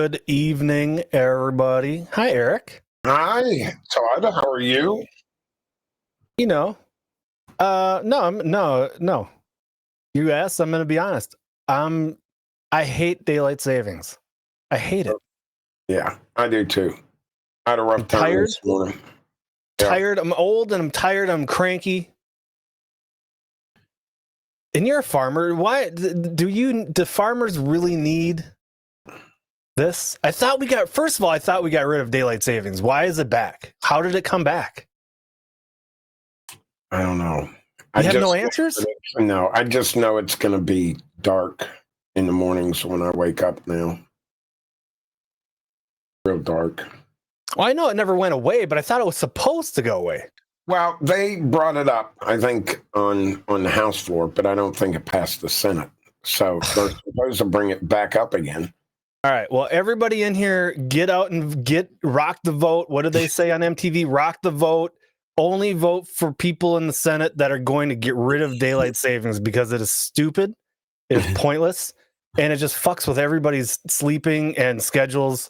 Good evening, everybody. Hi, Eric. Hi, Todd. How are you? You know, no. You asked. I'm going to be honest. I hate daylight savings. I hate it. Yeah, I do too. I had a rough time tired. this morning. Tired. I'm old and I'm tired. I'm cranky. And you're a farmer. Why do farmers really need this? First of all, I thought we got rid of daylight savings. Why is it back? How did it come back? I don't know. You have no answers? No, I just know it's going to be dark in the mornings when I wake up now. Real dark. Well, I know it never went away, but I thought it was supposed to go away. Well, they brought it up, I think, on the House floor, but I don't think it passed the Senate. So they're supposed to bring it back up again. All right. Well, everybody in here, get out and rock the vote. What do they say on MTV? Rock the vote. Only vote for people in the Senate that are going to get rid of daylight savings because it is stupid, it is pointless, and it just fucks with everybody's sleeping and schedules.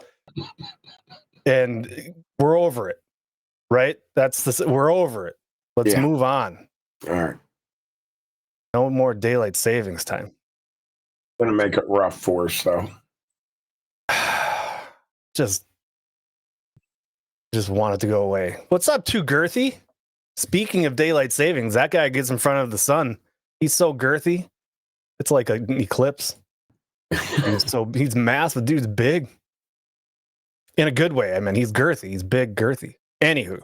And we're over it, right? We're over it. Let's move on. All right. No more daylight savings time. Going to make it rough for us, though. Just want it to go away. What's up, Too Girthy? Speaking of daylight savings, that guy gets in front of the sun. He's so girthy. It's like an eclipse. He's massive. Dude's big. In a good way. I mean, he's girthy. He's big, girthy. Anywho.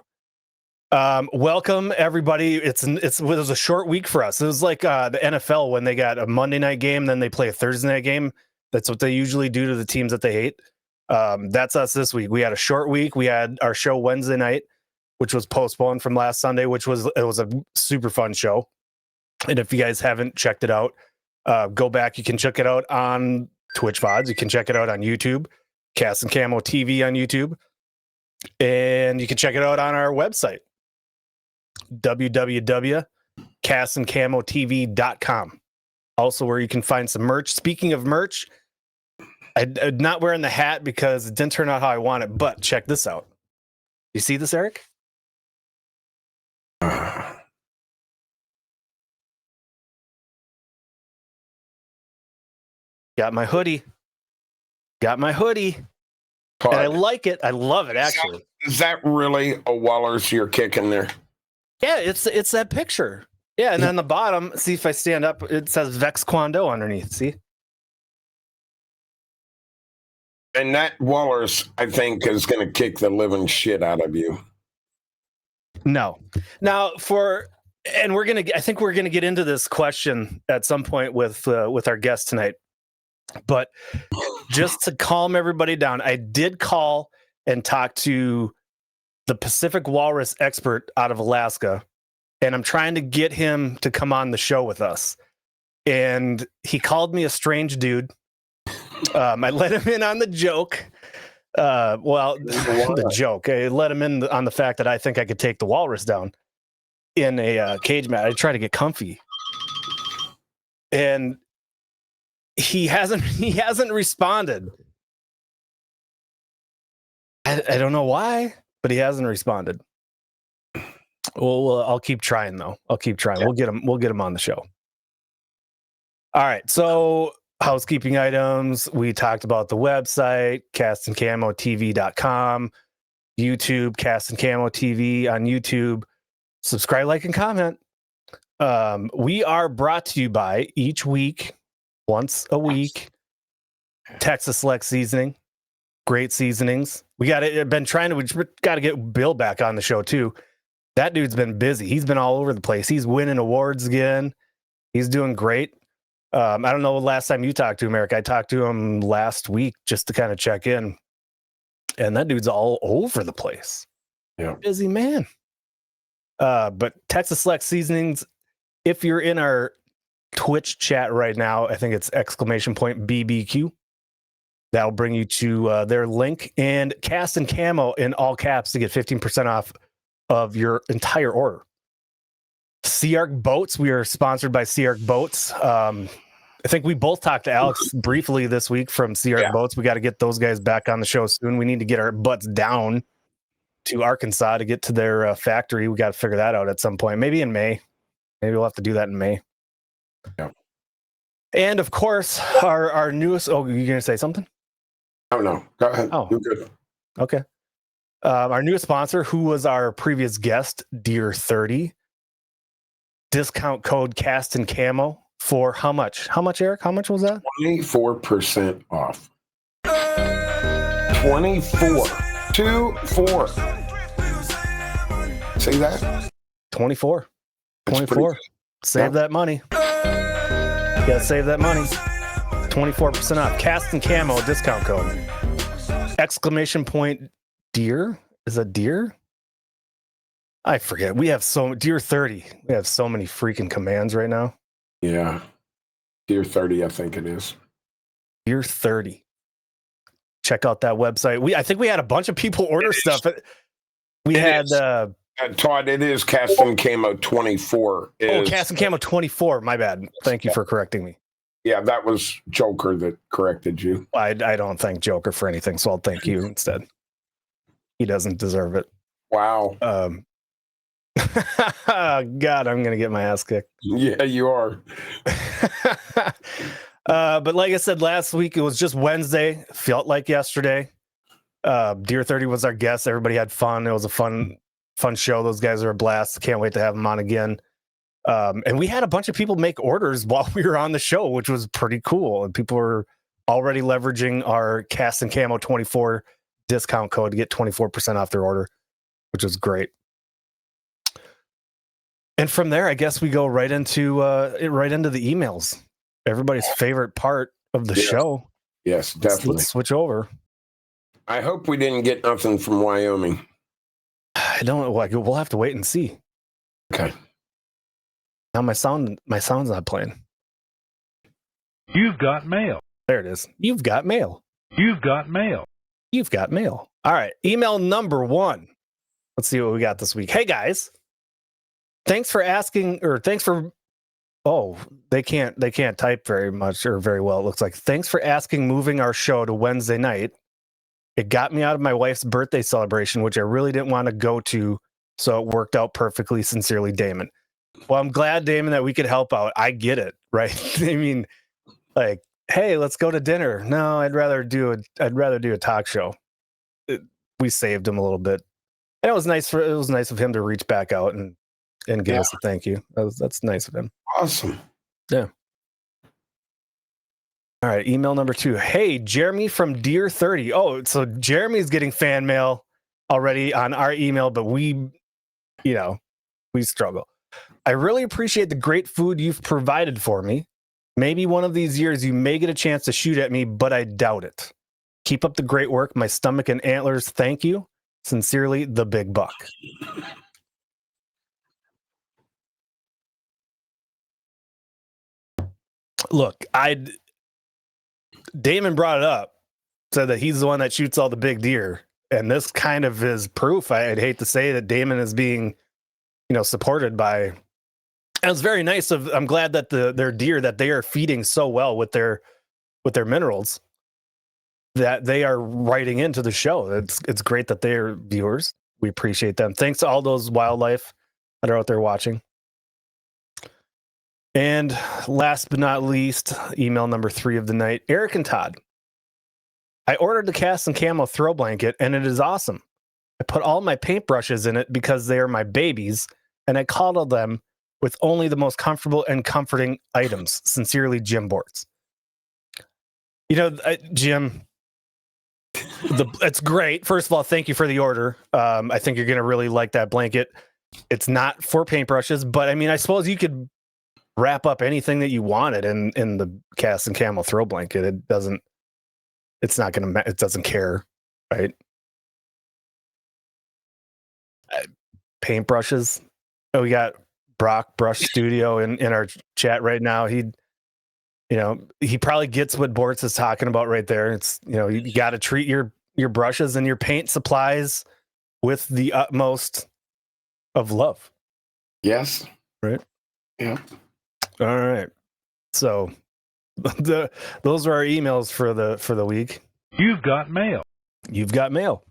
Welcome everybody. It was a short week for us. It was like the NFL when they got a Monday night game, then they play a Thursday night game. That's what they usually do to the teams that they hate. That's us this week. We had a short week. We had our show Wednesday night, which was postponed from last Sunday, it was a super fun show. And if you guys haven't checked it out, go back. You can check it out on Twitch VODs. You can check it out on YouTube, Cast and Camo TV on YouTube. And you can check it out on our website, www.castandcamotv.com. Also where you can find some merch. Speaking of merch, I'm not wearing the hat because it didn't turn out how I want it, but check this out. You see this, Eric? Got my hoodie. And I like it. I love it, actually. Is that really a Wallers you're kicking there? Yeah, it's that picture. Yeah, and on the bottom, see if I stand up, it says Vex Kwando underneath. See? And that Wallers, I think, is going to kick the living shit out of you. No. Now, I think we're gonna get into this question at some point with our guest tonight. But just to calm everybody down, I did call and talk to the Pacific Walrus expert out of Alaska, and I'm trying to get him to come on the show with us. And he called me a strange dude. I let him in on the joke. The joke. I let him in on the fact that I think I could take the walrus down in a cage match. I try to get comfy, and he hasn't responded. I don't know why, but he hasn't responded. Well, I'll keep trying though. Yeah. We'll get him on the show. All right. So housekeeping items. We talked about the website, castandcamotv.com, YouTube, Cast and Camo TV on YouTube. Subscribe, like, and comment. We are brought to you by each week, once a week, Texas Select Seasoning. Great seasonings. We got to get Bill back on the show too. That dude's been busy. He's been all over the place. He's winning awards again. He's doing great. I don't know the last time you talked to him, Eric. I talked to him last week just to kind of check in. And that dude's all over the place. Yeah. Busy man. But Texas Select Seasonings, if you're in our Twitch chat right now, I think it's !BBQ. That'll bring you to their link, and Cast and Camo in all caps to get 15% off of your entire order. Sea Arc Boats. We are sponsored by Sea Arc Boats. I think we both talked to Alex briefly this week from CR Boats. We got to get those guys back on the show soon. We need to get our butts down to Arkansas to get to their factory. We got to figure that out at some point. Maybe in May. Maybe we'll have to do that in May. Yeah. And of course, our newest. Oh, you're gonna say something? Oh no, go ahead. Oh, you're good. Okay. Our newest sponsor, who was our previous guest, Deer 30. Discount code Cast and Camo for how much? How much, Eric? How much was that? 24% off. 24. 24. See that? 24. That's 24. pretty Save that money. You gotta save that money. 24% off. Cast and Camo discount code. Exclamation point deer? Is that deer? I forget. We have Deer 30. We have so many freaking commands right now. Yeah. Deer 30, I think it is. Deer 30. Check out that website. I think we had a bunch of people order stuff. We had Todd, it is Cast and Camo 24. Cast and Camo 24. My bad. Thank you for correcting me. Yeah, that was Joker that corrected you. I don't thank Joker for anything, so I'll thank you instead. He doesn't deserve it. Wow. God, I'm gonna get my ass kicked. Yeah, you are. But like I said last week, it was just Wednesday. Felt like yesterday. Deer 30 was our guest. Everybody had fun. It was a fun show. Those guys are a blast. Can't wait to have them on again. And we had a bunch of people make orders while we were on the show, which was pretty cool. And people were already leveraging our Cast and Camo 24 discount code to get 24% off their order, which was great. And from there, I guess we go right into the emails. Everybody's favorite part of the show. Yes, definitely. Let's switch over. I hope we didn't get nothing from Wyoming. I don't know. We'll have to wait and see. Okay. Now my sound's not playing. You've got mail. There it is. You've got mail. You've got mail. You've got mail. All right. Email number 1. Let's see what we got this week. Hey guys. Thanks for asking, or thanks for, they can't type very much or very well. It looks like. Thanks for asking moving our show to Wednesday night. It got me out of my wife's birthday celebration, which I really didn't want to go to. So it worked out perfectly. Sincerely, Damon. Well, I'm glad, Damon, that we could help out. I get it. Right. I mean, like, hey, let's go to dinner. No, I'd rather do a talk show. We saved him a little bit. And it was nice of him to reach back out and give us a thank you. That's nice of him. Awesome. Yeah. All right. Email number 2. Hey, Jeremy from Deer 30. Oh, so Jeremy's getting fan mail already on our email, but we struggle. I really appreciate the great food you've provided for me. Maybe one of these years you may get a chance to shoot at me, but I doubt it. Keep up the great work. My stomach and antlers thank you. Sincerely, the Big Buck. Look, Damon brought it up, said that he's the one that shoots all the big deer. And this kind of is proof. I'd hate to say that Damon is being, supported by. And it's very nice I'm glad that their deer that they are feeding so well with their minerals that they are writing into the show. It's great that they're viewers. We appreciate them. Thanks to all those wildlife that are out there watching. And last but not least, email number 3 of the night, Eric and Todd. I ordered the Cast and Camo throw blanket, and it is awesome. I put all my paintbrushes in it because they are my babies, and I coddle them with only the most comfortable and comforting items. Sincerely, Jim Bortz. Jim, it's great. First of all, thank you for the order. I think you're going to really like that blanket. It's not for paintbrushes, but I mean, I suppose you could wrap up anything that you wanted in the Cast and Camo throw blanket. It doesn't care, right? Paintbrushes. Oh, we got Brock Brush Studio in our chat right now. He probably gets what Bortz is talking about right there. It's, you got to treat your brushes and your paint supplies with the utmost of love. Yes. Right. Yeah. All right. So Those are our emails for the week. You've got mail. You've got mail.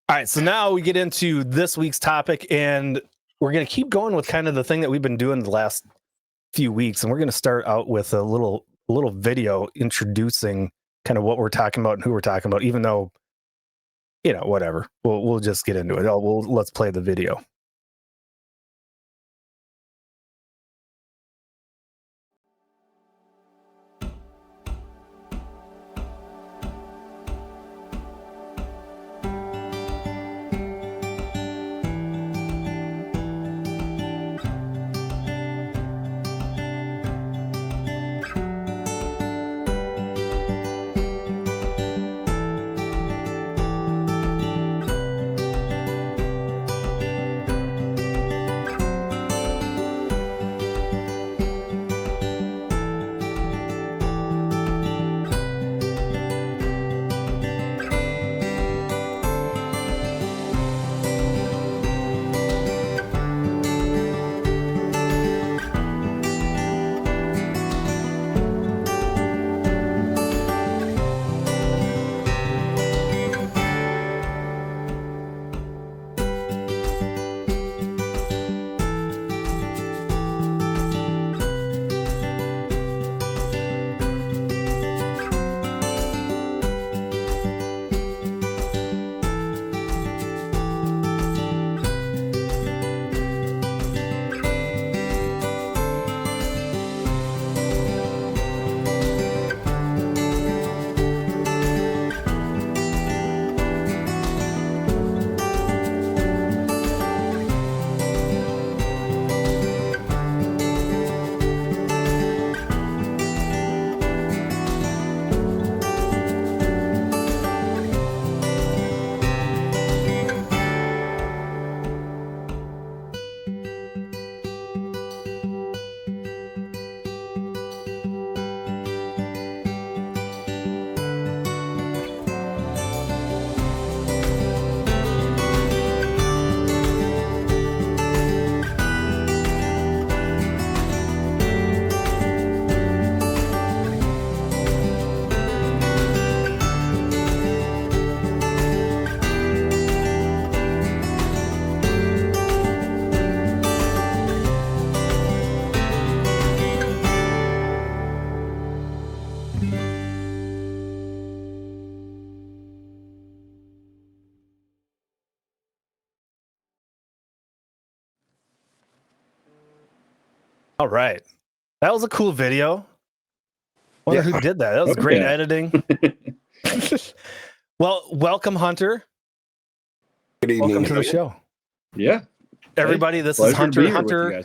All right, so now we get into this week's topic, and we're going to keep going with kind of the thing that we've been doing the last few weeks, and we're going to start out with a little video introducing kind of what we're talking about and who we're talking about. Even though, whatever, we'll just get into it. Let's play the video. All right. That was a cool video. Wonder who did that. That was great editing. Well, welcome, Hunter. Good evening. Welcome to the show. Yeah. Everybody, this is Hunter.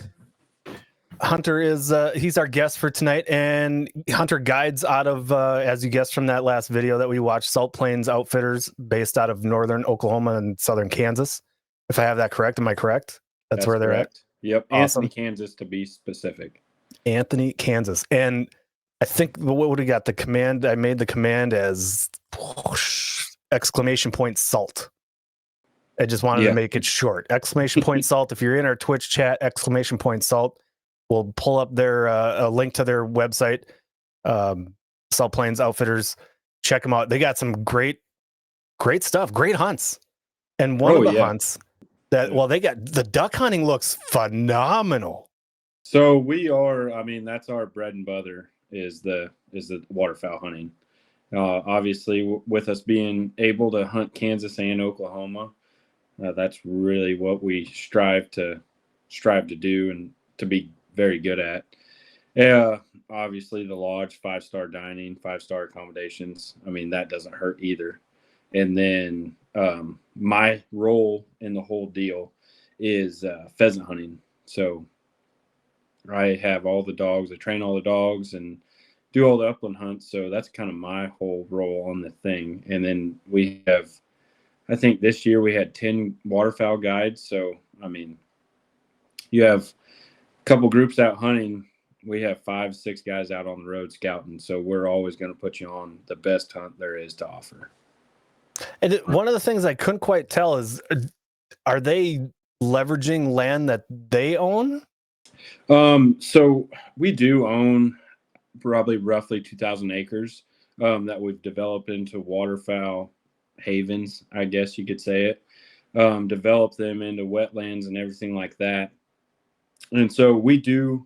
Hunter is he's our guest for tonight, and Hunter guides out of as you guessed from that last video that we watched, Salt Plains Outfitters, based out of northern Oklahoma and southern Kansas. If I have that correct, am I correct? That's where they're at. Yep. Awesome. Anthony, Kansas, to be specific. Anthony, Kansas. And I think what would we got? The command, I made the command as exclamation point salt. I just wanted to make it short. Exclamation point salt. If you're in our Twitch chat, exclamation point salt. We'll pull up their a link to their website, Salt Plains Outfitters. Check them out. They got some great stuff, great hunts. And one of the hunts that, well, they got the duck hunting looks phenomenal. So we are, I mean, that's our bread and butter is the waterfowl hunting. Obviously, with us being able to hunt Kansas and Oklahoma, that's really what we strive to do and to be very good at. Obviously the lodge, 5-star dining, 5-star accommodations. I mean, that doesn't hurt either. And then my role in the whole deal is pheasant hunting. So I have all the dogs, I train all the dogs and do all the upland hunts. So that's kind of my whole role on the thing. And then we have, I think this year we had 10 waterfowl guides. So, I mean, you have a couple groups out hunting. We have 5-6 guys out on the road scouting. So we're always going to put you on the best hunt there is to offer. And one of the things I couldn't quite tell is, are they leveraging land that they own? So we do own probably roughly 2,000 acres that we've developed into waterfowl havens, I guess you could say it. Develop them into wetlands and everything like that. And so we do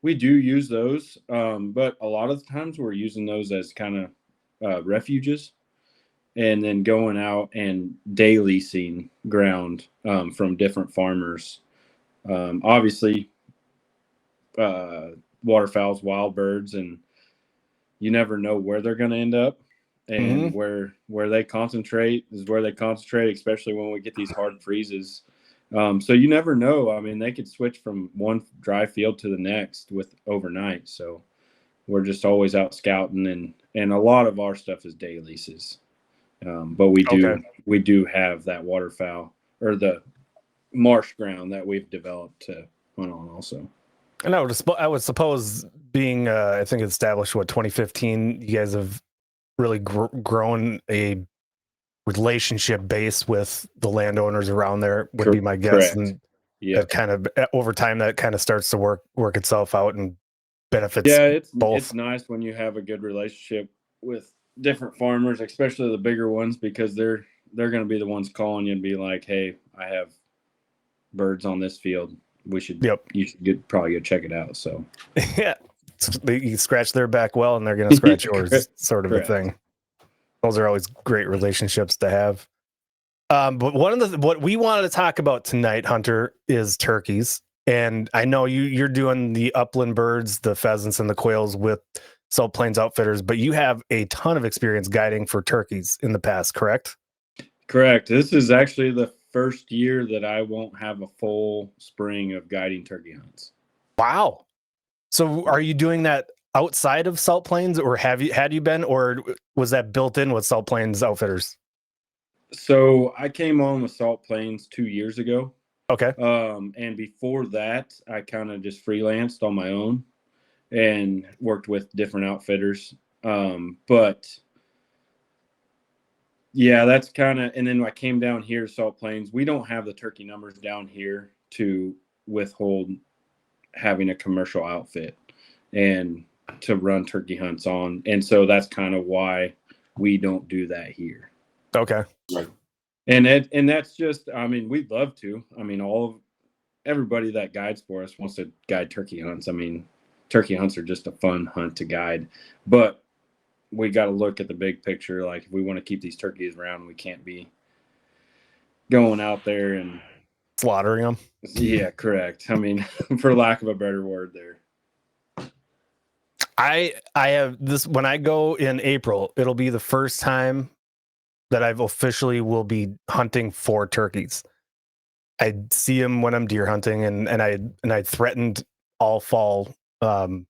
use those, but a lot of the times we're using those as kind of refuges, and then going out and day leasing ground from different farmers. Obviously, waterfowls, wild birds, and you never know where they're going to end up, and where they concentrate is where they concentrate, especially when we get these hard freezes. So you never know. I mean, they could switch from one dry field to the next with overnight. So we're just always out scouting, and a lot of our stuff is day leases. But we do have that waterfowl or the marsh ground that we've developed to hunt on also. And I would suppose being, I think established, 2015, you guys have really grown a relationship base with the landowners around there, would be my guess. Correct. And that kind of, over time, that kind of starts to work itself out and benefits both. It's nice when you have a good relationship with different farmers, especially the bigger ones, because they're going to be the ones calling you and be like, hey, I have birds on this field. You should probably go check it out. So yeah, you scratch their back well, and they're going to scratch yours, sort of a thing. Those are always great relationships to have. But what we wanted to talk about tonight, Hunter, is turkeys. And I know you're doing the upland birds, the pheasants and the quails with Salt Plains Outfitters, but you have a ton of experience guiding for turkeys in the past, correct? Correct. This is actually the first year that I won't have a full spring of guiding turkey hunts. Wow. So are you doing that outside of Salt Plains, or had you been, or was that built in with Salt Plains Outfitters? So I came on with Salt Plains 2 years ago. Okay. And before that, I kind of just freelanced on my own and worked with different outfitters. But yeah, that's kind of, and then I came down here to Salt Plains. We don't have the turkey numbers down here to withhold having a commercial outfit and to run turkey hunts on. And so that's kind of why we don't do that here. Okay. Right. And that's just, I mean, we'd love to. I mean, everybody that guides for us wants to guide turkey hunts. I mean, turkey hunts are just a fun hunt to guide, but we got to look at the big picture. Like, if we want to keep these turkeys around, we can't be going out there and slaughtering them. Yeah, correct. I mean, for lack of a better word there. I have this, when I go in April, it'll be the first time that I've officially will be hunting for turkeys. I see them when I'm deer hunting, and I threatened all fall while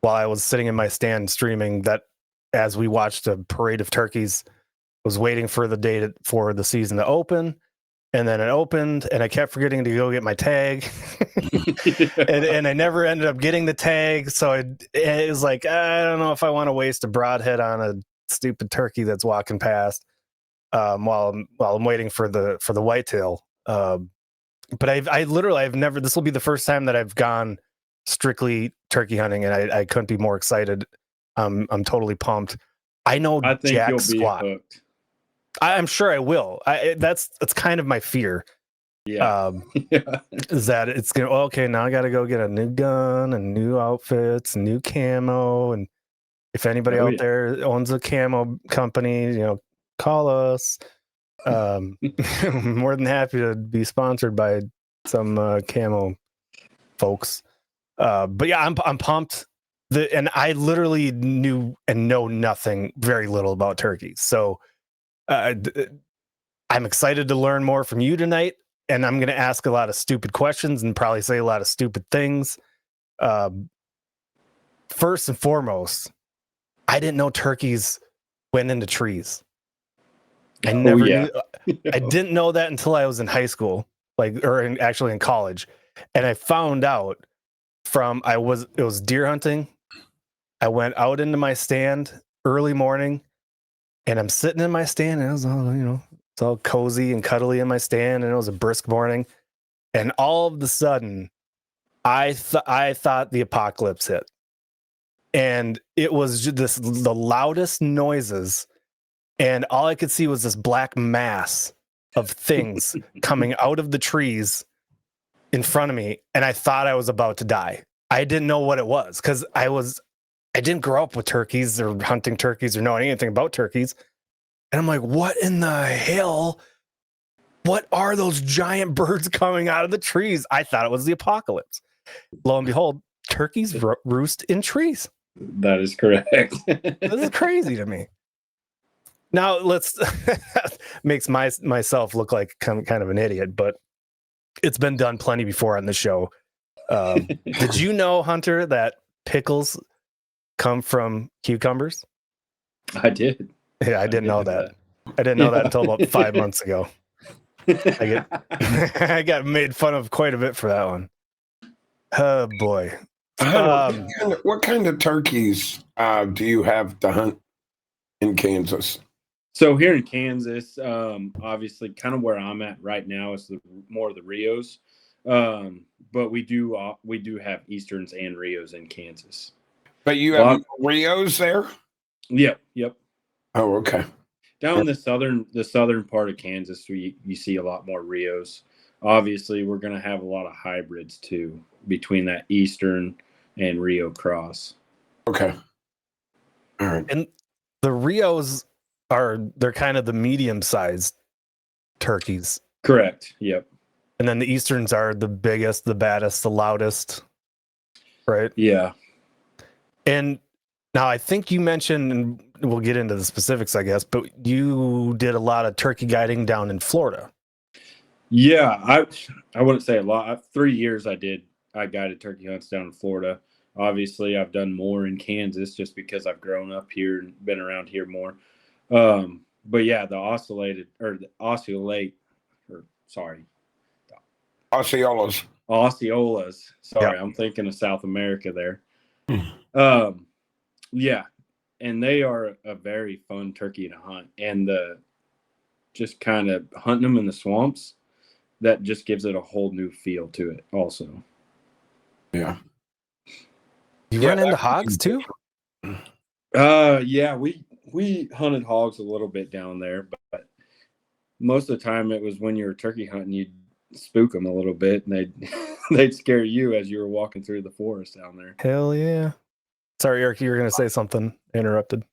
I was sitting in my stand streaming that as we watched a parade of turkeys, was waiting for the day for the season to open. And then it opened, and I kept forgetting to go get my tag, and I never ended up getting the tag. So it was like, I don't know if I want to waste a broadhead on a stupid turkey that's walking past while I'm waiting for the whitetail. But I've never. This will be the first time that I've gone strictly turkey hunting, and I couldn't be more excited. I'm totally pumped. I think jack you'll squat. be hooked. I'm sure I will. That's kind of my fear. Yeah. Is that it's gonna, okay, now I got to go get a new gun and new outfits and new camo. And if anybody out there owns a camo company, call us. More than happy to be sponsored by some camo folks. But yeah, I'm pumped. And I literally knew and know very little about turkeys. So I'm excited to learn more from you tonight, and I'm going to ask a lot of stupid questions and probably say a lot of stupid things. First and foremost, I didn't know turkeys went into trees. I never knew. I didn't know that until I was in high school, actually in college. And I found out it was deer hunting. I went out into my stand early morning, and I'm sitting in my stand, and it was all, it's all cozy and cuddly in my stand, and it was a brisk morning. And all of a sudden, I thought the apocalypse hit. and it was just the loudest noises, and all I could see was this black mass of things coming out of the trees in front of me, and I thought I was about to die. I didn't know what it was because I didn't grow up with turkeys or hunting turkeys or know anything about turkeys. And I'm like, what in the hell? What are those giant birds coming out of the trees? I thought it was the apocalypse. Lo and behold, turkeys roost in trees. That is correct. This is crazy to me. Now let's makes myself look like kind of an idiot, but it's been done plenty before on the show. Did you know, Hunter, that pickles come from cucumbers? I did. Yeah, I didn't know that. I didn't know that until about 5 months ago. I got made fun of quite a bit for that one. Oh boy. What kind of turkeys do you have to hunt in Kansas? So here in Kansas, obviously, kind of where I'm at right now is more of the Rios, but we do have Easterns and Rios in Kansas. But you have Rios there? Yep. Oh, okay. Down in the southern part of Kansas, you see a lot more Rios. Obviously, we're going to have a lot of hybrids too between that Eastern and Rio cross. Okay. All right. And the Rios they're kind of the medium-sized turkeys. Correct. Yep. And then the Easterns are the biggest, the baddest, the loudest. Right? Yeah. And now I think you mentioned, and we'll get into the specifics, I guess, but you did a lot of turkey guiding down in Florida. Yeah, I wouldn't say a lot. 3 years I guided turkey hunts down in Florida. Obviously, I've done more in Kansas just because I've grown up here and been around here more. But yeah, the Osceolas. Sorry, Yeah. I'm thinking of South America there. Yeah, and they are a very fun turkey to hunt, and just kind of hunting them in the swamps, that just gives it a whole new feel to it also. Yeah. You run into hogs too? Yeah, we hunted hogs a little bit down there, but most of the time it was when you were turkey hunting, you'd spook them a little bit, and they'd scare you as you were walking through the forest down there. Hell yeah. Sorry, Eric, you were going to say something. Interrupted.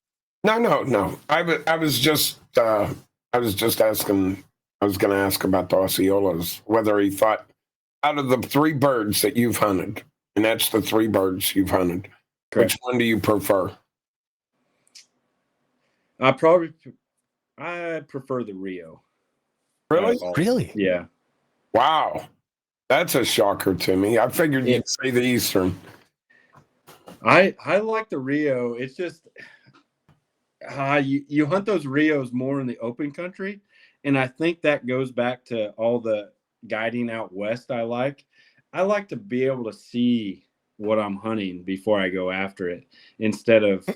No. I was just asking. I was going to ask about the Osceolas, whether he thought out of the 3 birds that you've hunted, and that's the 3 birds you've hunted, Correct. which one do you prefer? I prefer the Rio. Really? Really? Yeah. Wow. That's a shocker to me. I figured you'd say the Eastern. I like the Rio. It's just you hunt those Rios more in the open country, and I think that goes back to all the guiding out west. I like to be able to see what I'm hunting before I go after it, instead of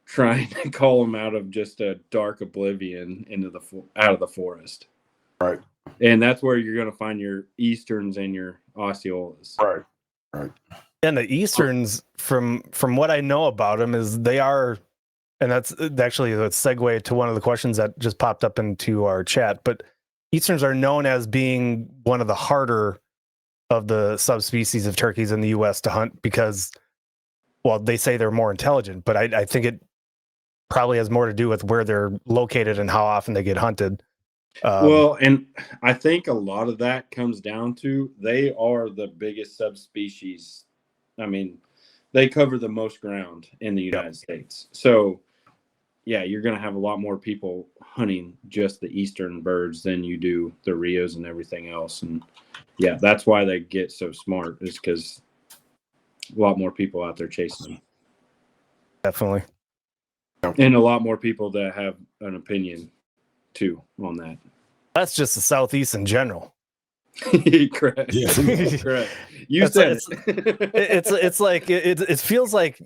trying to call them out of just a dark oblivion out of the forest. Right. And that's where you're going to find your Easterns and your Osceolas. Right. And the Easterns, from what I know about them, is they are, and that's actually a segue to one of the questions that just popped up into our chat, but Easterns are known as being one of the harder of the subspecies of turkeys in the U.S. to hunt because, well, they say they're more intelligent, but I think it probably has more to do with where they're located and how often they get hunted. Well, and I think a lot of that comes down to they are the biggest subspecies. I mean, they cover the most ground in the United States. So, yeah, you're going to have a lot more people hunting just the Eastern birds than you do the Rios and everything else. And, yeah, that's why they get so smart, is because a lot more people out there chasing them. Definitely. And a lot more people that have an opinion too on that. That's just the Southeast in general. Correct. Yeah. Correct. You said it. It's like it feels like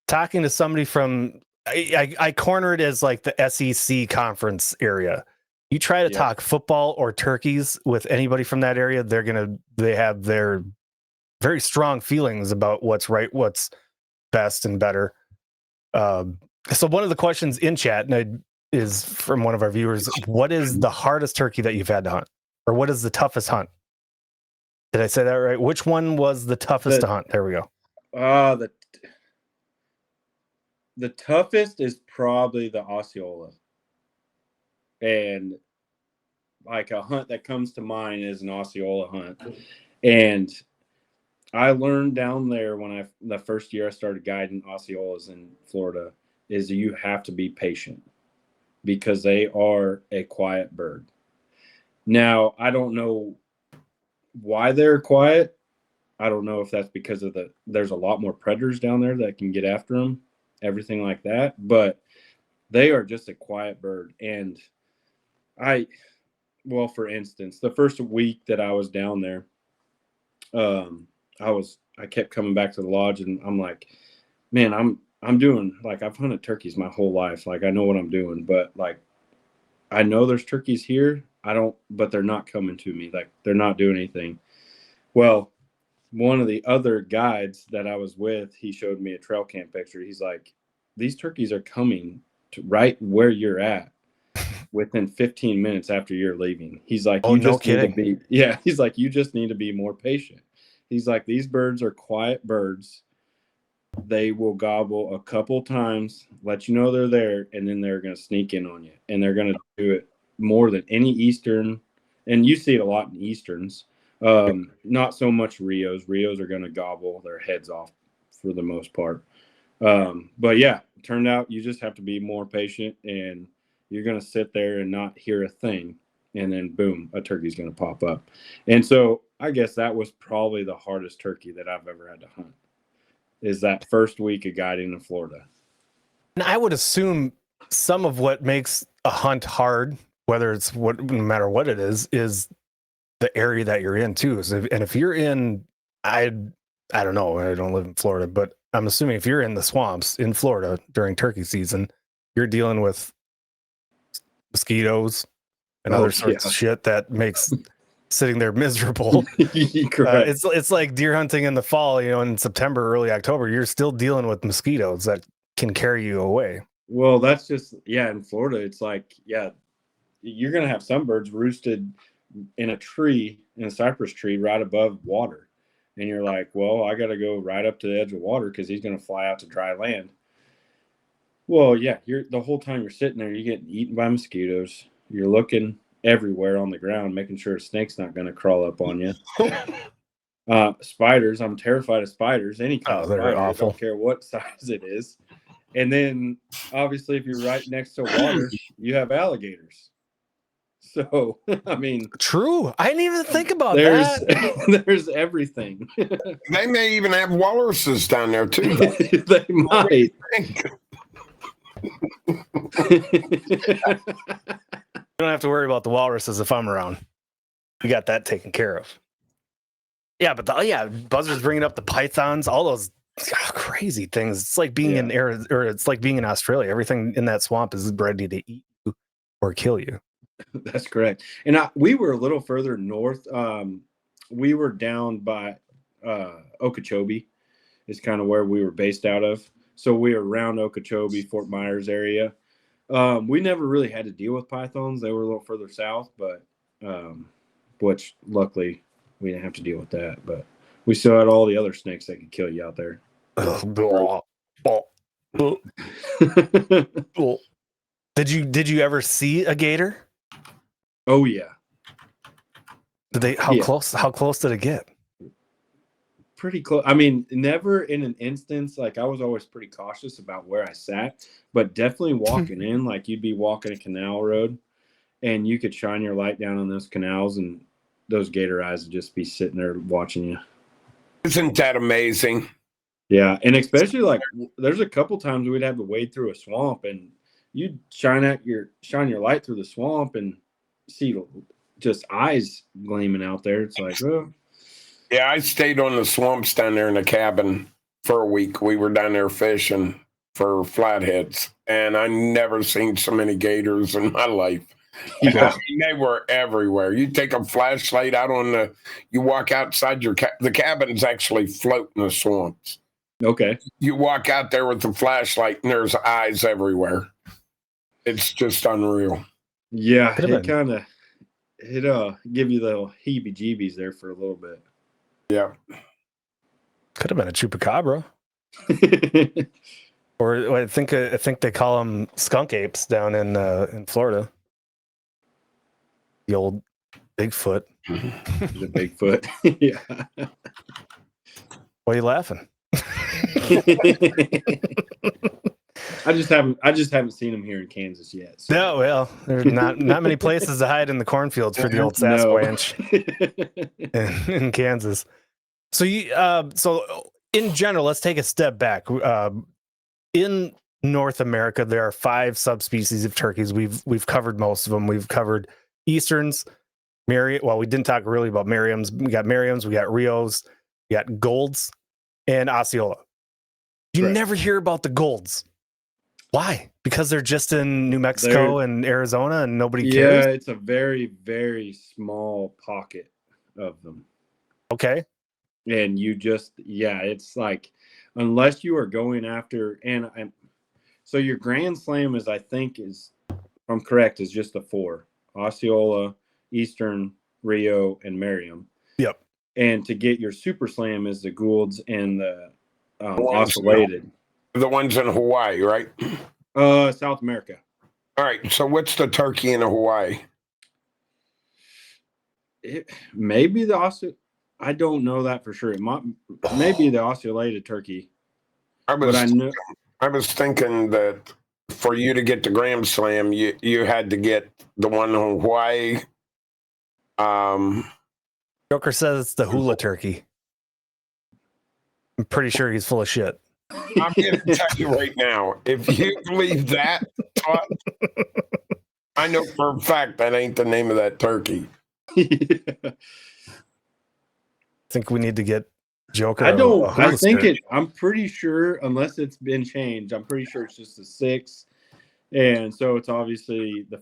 talking to somebody from I corner it as like the SEC conference area. You try to talk football or turkeys with anybody from that area, they have their very strong feelings about what's right, what's best and better. So one of the questions in chat is from one of our viewers: what is the hardest turkey that you've had to hunt, or what is the toughest hunt? Did I say that right? Which one was the toughest to hunt? There we go. The toughest is probably the Osceola. And like a hunt that comes to mind is an Osceola hunt. And I learned down there when the first year I started guiding Osceolas in Florida is you have to be patient because they are a quiet bird. Now, I don't know why they're quiet. I don't know if that's because of there's a lot more predators down there that can get after them, everything like that. But they are just a quiet bird. And for instance, the first week that I was down there, I kept coming back to the lodge and I'm like, man, I'm doing, like, I've hunted turkeys my whole life. Like, I know what I'm doing, but like, I know there's turkeys here. But they're not coming to me. Like, they're not doing anything. Well, one of the other guides that I was with, he showed me a trail cam picture. He's like, these turkeys are coming to right where you're at within 15 minutes after you're leaving. He's like, oh, no kidding. He's like, you just need to be more patient. He's like, these birds are quiet birds. They will gobble a couple times, let you know they're there, and then they're going to sneak in on you. And they're going to do it more than any Eastern. And you see it a lot in Easterns. Not so much Rios. Rios are going to gobble their heads off for the most part. But yeah, it turned out you just have to be more patient, and you're going to sit there and not hear a thing. And then boom, a turkey's going to pop up. And so I guess that was probably the hardest turkey that I've ever had to hunt, is that first week of guiding in Florida. And I would assume some of what makes a hunt hard, whether it's no matter what it is the area that you're in too. So if you're in, I don't know, I don't live in Florida, but I'm assuming if you're in the swamps in Florida during turkey season, you're dealing with mosquitoes and other sorts of shit that makes sitting there miserable. It's like deer hunting in the fall, in September, early October, you're still dealing with mosquitoes that can carry you away. Well, that's just, in Florida, it's like, you're going to have some birds roosted in a cypress tree right above water. And you're like, well, I got to go right up to the edge of water because he's going to fly out to dry land. Well, the whole time you're sitting there, you're getting eaten by mosquitoes. You're looking everywhere on the ground, making sure a snake's not going to crawl up on you. Spiders, I'm terrified of spiders. Any kind of spider, I don't care what size it is. And then, obviously, if you're right next to water, you have alligators. So, I mean, true. I didn't even think about that. There's everything. They may even have walruses down there too. They might. You don't have to worry about the walruses if I'm around. We got that taken care of. Yeah, but Buzzard's bringing up the pythons, all those crazy things. It's like being in it's like being in Australia. Everything in that swamp is ready to eat you or kill you. That's correct. And we were a little further north. We were down by Okeechobee is kind of where we were based out of. So we were around Okeechobee, Fort Myers area. We never really had to deal with pythons. They were a little further south, but which luckily we didn't have to deal with that. But we still had all the other snakes that could kill you out there. Did you ever see a gator? Oh yeah. How close did it get? Pretty close. I mean, never in an instance, like I was always pretty cautious about where I sat, but definitely walking in, like you'd be walking a canal road and you could shine your light down on those canals and those gator eyes would just be sitting there watching you. Isn't that amazing? Yeah. And especially like there's a couple times we'd have to wade through a swamp and you'd shine your light through the swamp and see just eyes gleaming out there. It's like, oh. Yeah, I stayed on the swamps down there in the cabin for a week. We were down there fishing for flatheads, and I never seen so many gators in my life. Yeah. I mean, they were everywhere. You take a flashlight out you walk outside the cabin's actually floating in the swamps. Okay. You walk out there with the flashlight and there's eyes everywhere. It's just unreal. Yeah, Could've it been. kind of give you the heebie-jeebies there for a little bit. Yeah. Could have been a chupacabra. Or I think they call them skunk apes down in Florida. The old Bigfoot. The Bigfoot. Yeah. Why are you laughing? I just haven't seen them here in Kansas yet. So. No, well, there's not many places to hide in the cornfields for the old Sasquatch in Kansas. So so in general, let's take a step back. In North America, there are 5 subspecies of turkeys. We've covered most of them. We've covered Easterns, well, we didn't talk really about Merriam's. We got Merriam's, we got Rios, we got Golds, and Osceola. You Correct. never hear about the Golds. Why? Because they're just in New Mexico and Arizona and nobody cares? Yeah, it's a very, very small pocket of them. Okay. And it's like, unless you are going after, so your Grand Slam is, I think if I'm correct, is just the 4. Osceola, Eastern, Rio, and Merriam. Yep. And to get your Super Slam is the Goulds and the Oscillated. The ones in Hawaii, right? South America. All right. So what's the turkey in Hawaii? Maybe the I don't know that for sure. It might maybe the Oscillated turkey. I was thinking that for you to get the Grand Slam, you had to get the one in Hawaii. Joker says it's the hula turkey. I'm pretty sure he's full of shit. I'm going to tell you right now, if you believe that, I know for a fact that ain't the name of that turkey. I think we need to get Joker. I'm pretty sure, unless it's been changed, I'm pretty sure it's just a 6. And so it's obviously the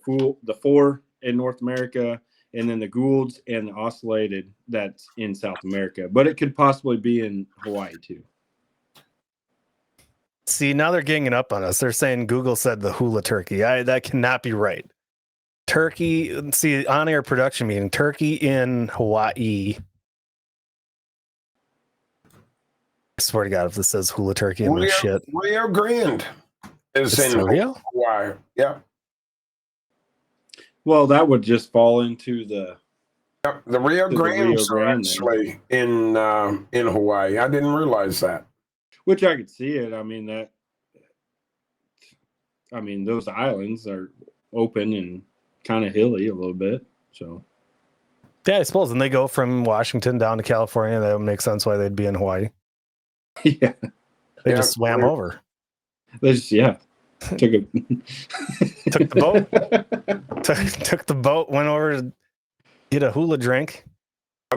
4 in North America, and then the Goulds and the Oscillated that's in South America. But it could possibly be in Hawaii too. See, now they're ganging up on us. They're saying Google said the hula turkey. That cannot be right. Turkey, see, on-air production meeting, turkey in Hawaii. I swear to God, if this says hula turkey, I'm gonna shit. Rio Grande is in Rio? Hawaii. Yeah. Well, that would just fall into the Rio Grande Rio are actually in Hawaii. I didn't realize that. Which I could see it. I mean, those islands are open and kind of hilly a little bit. So, yeah, I suppose. And they go from Washington down to California. That would make sense why they'd be in Hawaii. Yeah, they just swam over. They just took the boat. took the boat. Went over to get a hula drink.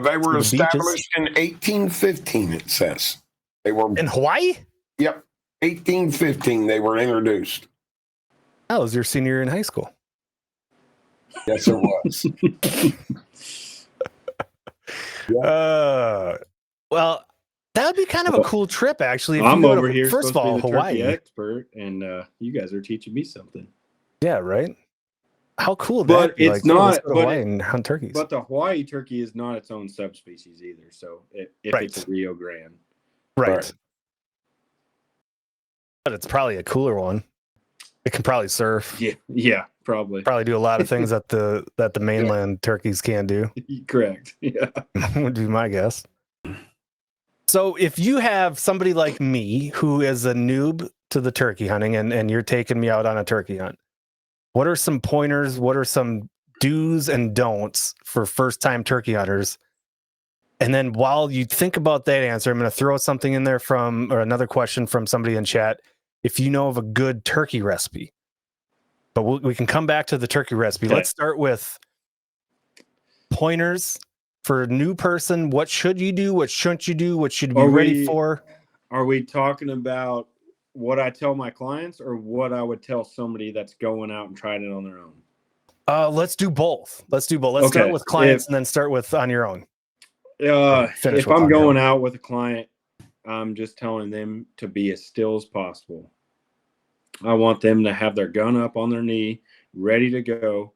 They were established in 1815. It says they were in Hawaii. Yep, 1815. They were introduced. That was your senior year in high school. Yes, it was. Well, that would be kind of a cool trip, actually. If I'm over here. First of all, Hawaii expert, and you guys are teaching me something. Yeah, right. How cool! But it's like, not. Hawaii and hunt turkeys. But the Hawaii turkey is not its own subspecies either. So if it's a Rio Grande, right. But it's probably a cooler one. It can probably surf. Yeah, probably. Probably do a lot of things that the mainland turkeys can do. Correct. Yeah, would be my guess. So if you have somebody like me who is a noob to the turkey hunting and you're taking me out on a turkey hunt, what are some pointers? What are some do's and don'ts for first-time turkey hunters? And then while you think about that answer, I'm going to throw something in there or another question from somebody in chat. If you know of a good turkey recipe, but we can come back to the turkey recipe. Okay. Let's start with pointers for a new person. What should you do? What shouldn't you do? What should you be ready for? Are we talking about what I tell my clients or what I would tell somebody that's going out and trying it on their own? Let's do both. Let's start with clients and then start with on your own. If I'm going out with a client, I'm just telling them to be as still as possible. I want them to have their gun up on their knee, ready to go.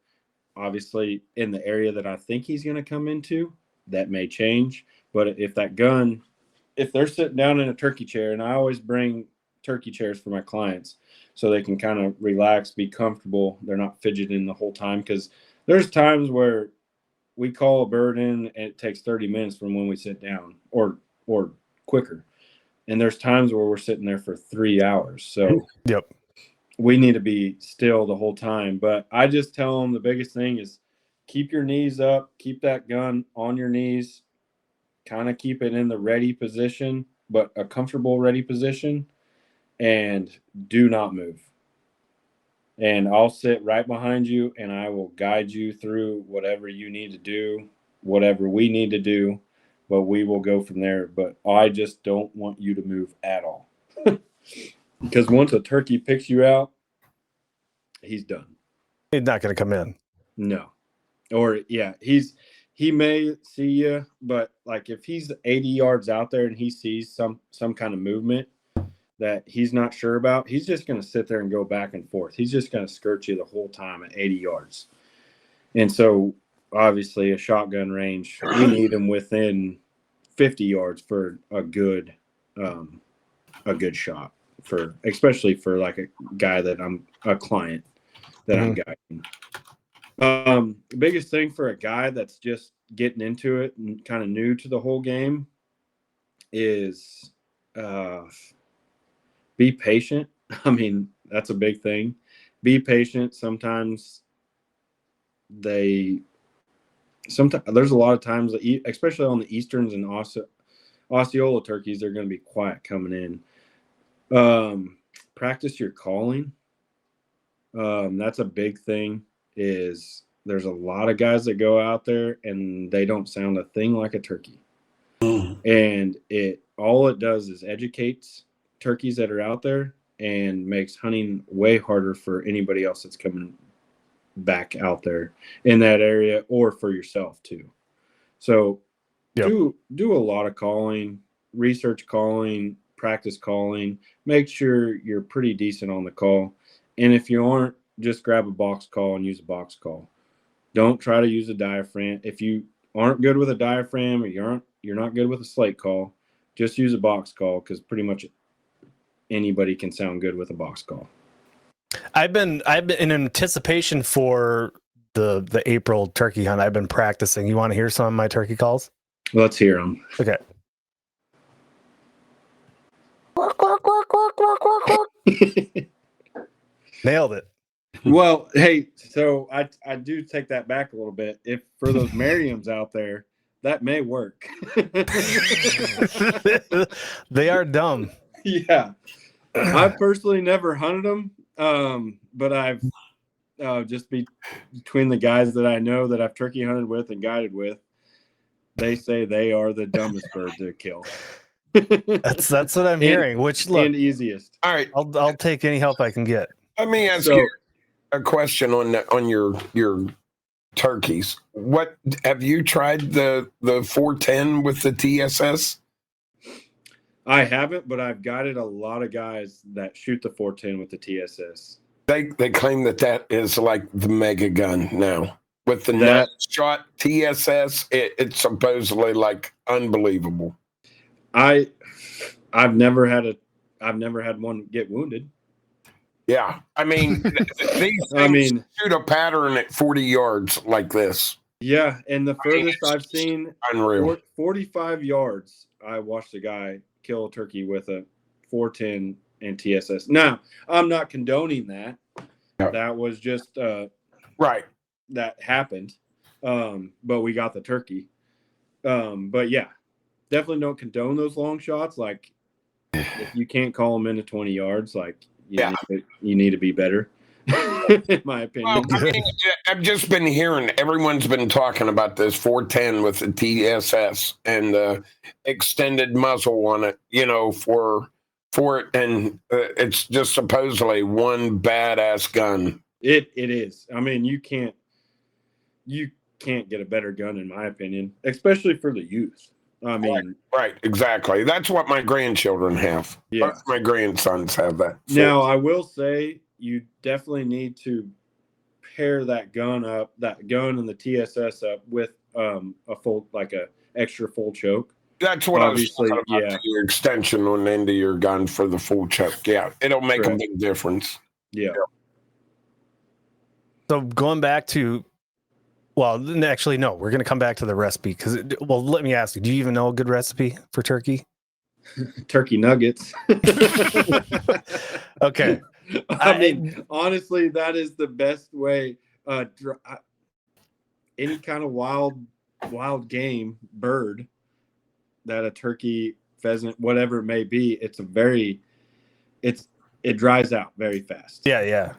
Obviously, in the area that I think he's going to come into, that may change. But if they're sitting down in a turkey chair, and I always bring turkey chairs for my clients so they can kind of relax, be comfortable. They're not fidgeting the whole time, because there's times where we call a bird in and it takes 30 minutes from when we sit down or quicker. And there's times where we're sitting there for 3 hours. So Yep. we need to be still the whole time. But I just tell them the biggest thing is keep your knees up, keep that gun on your knees, kind of keep it in the ready position, but a comfortable ready position, and do not move. And I'll sit right behind you and I will guide you through whatever you need to do, whatever we need to do, but we will go from there. But I just don't want you to move at all. Because once a turkey picks you out, he's done. He's not going to come in. No. Or, yeah, he may see you, but like if he's 80 yards out there and he sees some kind of movement that he's not sure about, he's just going to sit there and go back and forth. He's just going to skirt you the whole time at 80 yards. And so, obviously, a shotgun range, we need him within 50 yards for a good shot, especially for like a guy that I'm a client that I'm guiding. The biggest thing for a guy that's just getting into it and kind of new to the whole game is be patient. I mean, that's a big thing. Be patient. Sometimes there's a lot of times, especially on the Easterns and Osceola turkeys, they're going to be quiet coming in. Practice your calling. That's a big thing. Is there's a lot of guys that go out there and they don't sound a thing like a turkey. And all it does is educates turkeys that are out there and makes hunting way harder for anybody else that's coming back out there in that area, or for yourself too. So do a lot of calling, research calling, practice calling, make sure you're pretty decent on the call. And if you aren't, just grab a box call and use a box call. Don't try to use a diaphragm. If you aren't good with a diaphragm, or you're not good with a slate call, just use a box call, because pretty much anybody can sound good with a box call. I've been in anticipation for the April turkey hunt. I've been practicing. You want to hear some of my turkey calls? Let's hear them. Okay. Nailed it. Well, hey, so I do take that back a little bit. If for those Merriams out there, that may work. They are dumb. Yeah. I personally never hunted them, but I've just between the guys that I know that I've turkey hunted with and guided with, they say they are the dumbest bird to kill. That's what I'm hearing. Which, look, and easiest. All right, I'll take any help I can get. let me ask you a question on your turkeys. What have you tried the 410 with the TSS? I haven't, but I've guided a lot of guys that shoot the 410 with the TSS. They claim that is like the mega gun now. With the net shot TSS, it's supposedly like unbelievable. I've never had one get wounded. Yeah, I mean, these things shoot a pattern at 40 yards like this. Yeah, and the furthest I've seen, unreal, 45 yards. I watched a guy kill a turkey with a 410 and TSS. Now, I'm not condoning that. No. That was just right. That happened, but we got the turkey. But yeah, definitely don't condone those long shots. Like, if you can't call them into 20 yards, like you need to be better. In my opinion. Well, I mean, I've just been hearing everyone's been talking about this 410 with the TSS and the extended muzzle on it, for it, and it's just supposedly one badass gun. It is. I mean, you can't get a better gun, in my opinion, especially for the youth. I mean, Right, exactly. That's what my grandchildren have. Yeah. Both my grandsons have that. now I will say you definitely need to pair that gun and the TSS up with a full, like a extra full choke. That's what I was Obviously, talking about. yeah. The extension on the end of your gun for the full choke. Yeah, it'll make a Correct. big difference. Yeah. So going back to, well, actually, no, we're going to come back to the recipe because, well, let me ask you, do you even know a good recipe for turkey? Turkey nuggets. Okay. I mean, honestly, that is the best way. Any kind of wild game bird that a turkey, pheasant, whatever it may be, it dries out very fast. Yeah.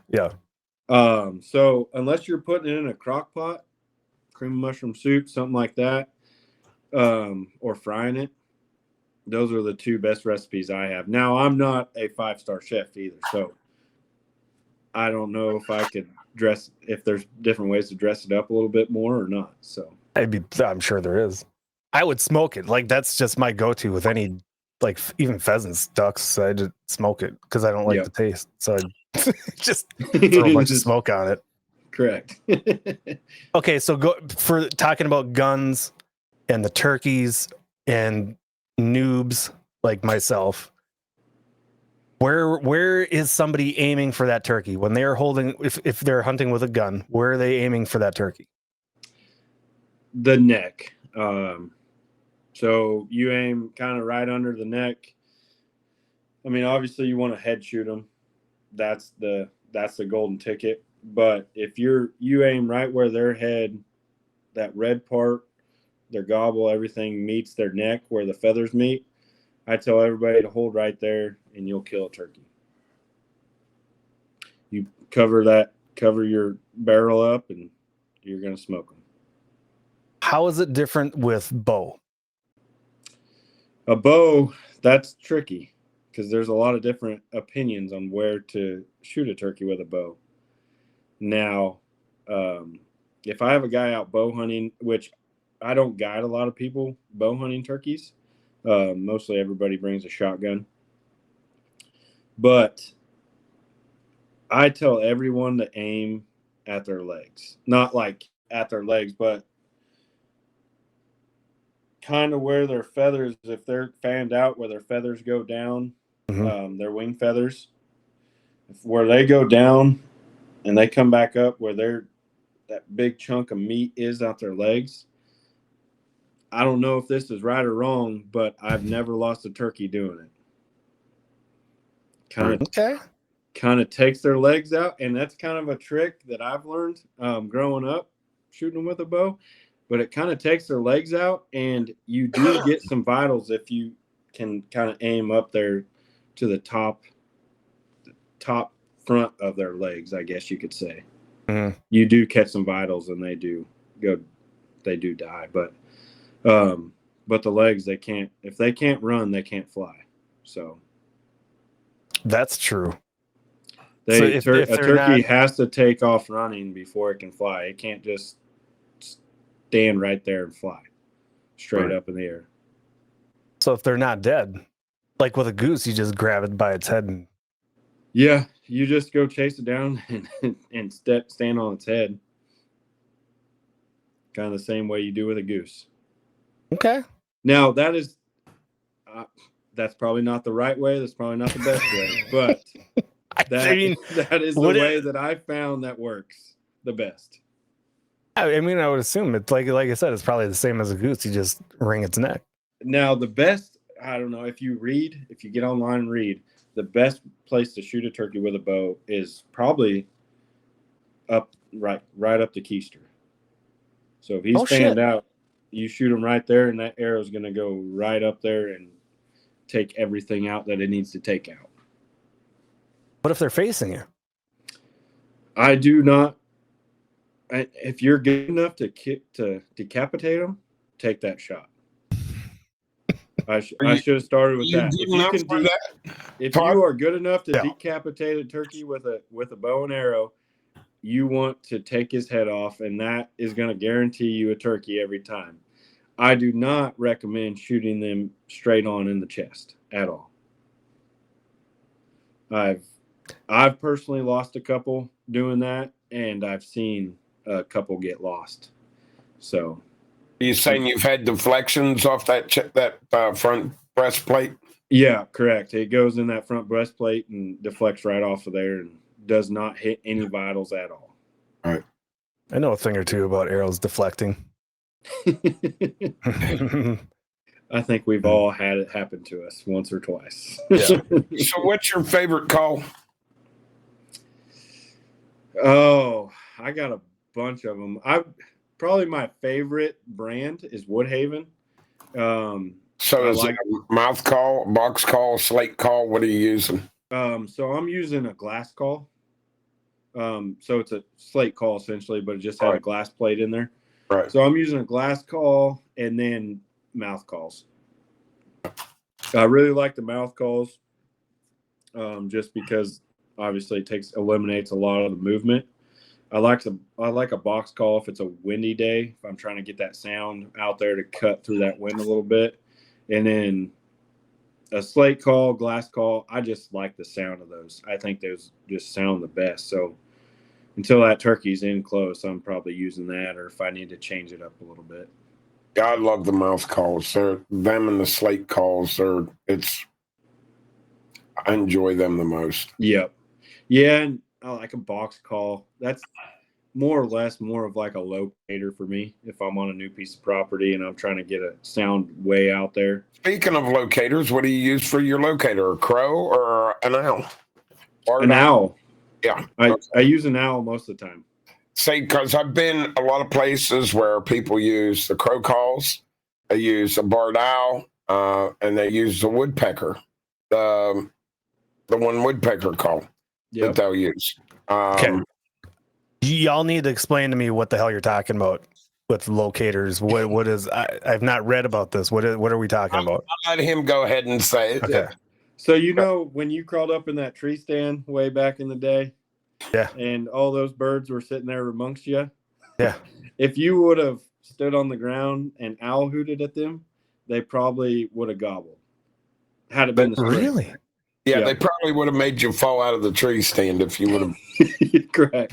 So unless you're putting it in a crock pot, cream of mushroom soup, something like that, or frying it, those are the two best recipes I have. Now, I'm not a 5-star chef either, so I don't know if I could if there's different ways to dress it up a little bit more or not. So I'm sure there is. I would smoke it. Like, that's just my go-to with any, like, even pheasants, ducks. I just smoke it because I don't like the taste. So I just throw a bunch of smoke on it. Correct. Okay, so go for talking about guns and the turkeys and noobs like myself. Where is somebody aiming for that turkey when they're holding, if they're hunting with a gun? Where are they aiming for that turkey? The neck. So you aim kind of right under the neck. I mean, obviously you want to head shoot them. That's the golden ticket. But if you aim right where their head, that red part, their gobble, everything meets their neck where the feathers meet, I tell everybody to hold right there and you'll kill a turkey. You cover your barrel up and you're going to smoke them. How is it different with bow? A bow, that's tricky because there's a lot of different opinions on where to shoot a turkey with a bow. Now, if I have a guy out bow hunting, which I don't guide a lot of people bow hunting turkeys, mostly everybody brings a shotgun. But I tell everyone to aim at their legs. Not like at their legs, but kind of where their feathers, if they're fanned out, where their feathers go down, their wing feathers, where they go down and they come back up where that big chunk of meat is out their legs. I don't know if this is right or wrong, but I've never lost a turkey doing it. Kind of takes their legs out, and that's kind of a trick that I've learned growing up shooting them with a bow. But it kind of takes their legs out, and you do get some vitals if you can kind of aim up there to the top front of their legs, I guess you could say. Mm-hmm. You do catch some vitals, and they do die. But the legs, they can't. If they can't run, they can't fly. So that's true. A turkey has to take off running before it can fly. It can't just stand right there and fly straight up in the air. So if they're not dead, like with a goose, you just grab it by its head and you just go chase it down and stand on its head, kind of the same way you do with a goose. Okay. Now that's probably not the right way. That's probably not the best way, but that is the way that I found that works the best. I mean, I would assume it's like I said, it's probably the same as a goose. You just wring its neck. Now, the best, I don't know, if you get online and read, the best place to shoot a turkey with a bow is probably right up the keister. So if he's fanned out, you shoot him right there, and that arrow is going to go right up there and take everything out that it needs to take out. What if they're facing you? I do not. If you're good enough to decapitate them, take that shot. I should have started with that. If you are good enough to decapitate a turkey with a bow and arrow, you want to take his head off, and that is going to guarantee you a turkey every time. I do not recommend shooting them straight on in the chest at all. I've personally lost a couple doing that, and I've seen a couple get lost. So, Are you saying you've had deflections off that front breastplate? yeah, correct. It goes in that front breastplate and deflects right off of there and does not hit any vitals at all. Right. I know a thing or two about arrows deflecting. I think we've all had it happen to us once or twice. Yeah. So what's your favorite call? Oh, I got a bunch of them. Probably my favorite brand is Woodhaven. So is it a mouth call, box call, slate call? What are you using? So I'm using a glass call. So it's a slate call essentially, but it just has a glass plate in there. Right. So I'm using a glass call and then mouth calls. I really like the mouth calls, just because obviously it eliminates a lot of the movement. I like a box call if it's a windy day, if I'm trying to get that sound out there to cut through that wind a little bit. And then a slate call, glass call, I just like the sound of those. I think those just sound the best. So until that turkey's in close, I'm probably using that, or if I need to change it up a little bit. I love the mouth calls. Them and the slate calls I enjoy them the most. Yep. Yeah, and I like a box call. That's more or less more of like a locator for me if I'm on a new piece of property and I'm trying to get a sound way out there. Speaking of locators, what do you use for your locator? A crow or an owl? Or An owl. Yeah. I use an owl most of the time. Say, because I've been a lot of places where people use the crow calls, they use a barred owl, and they use the woodpecker, the one woodpecker call that they'll use. Okay. Y'all need to explain to me what the hell you're talking about with locators. What is? I've not read about this. What are we talking about? I'll let him go ahead and say it. Okay. So when you crawled up in that tree stand way back in the day, yeah, and all those birds were sitting there amongst you, yeah. If you would have stood on the ground and owl hooted at them, they probably would have gobbled. Had it been the spring. Really? Yeah, they probably would have made you fall out of the tree stand if you would have. Correct.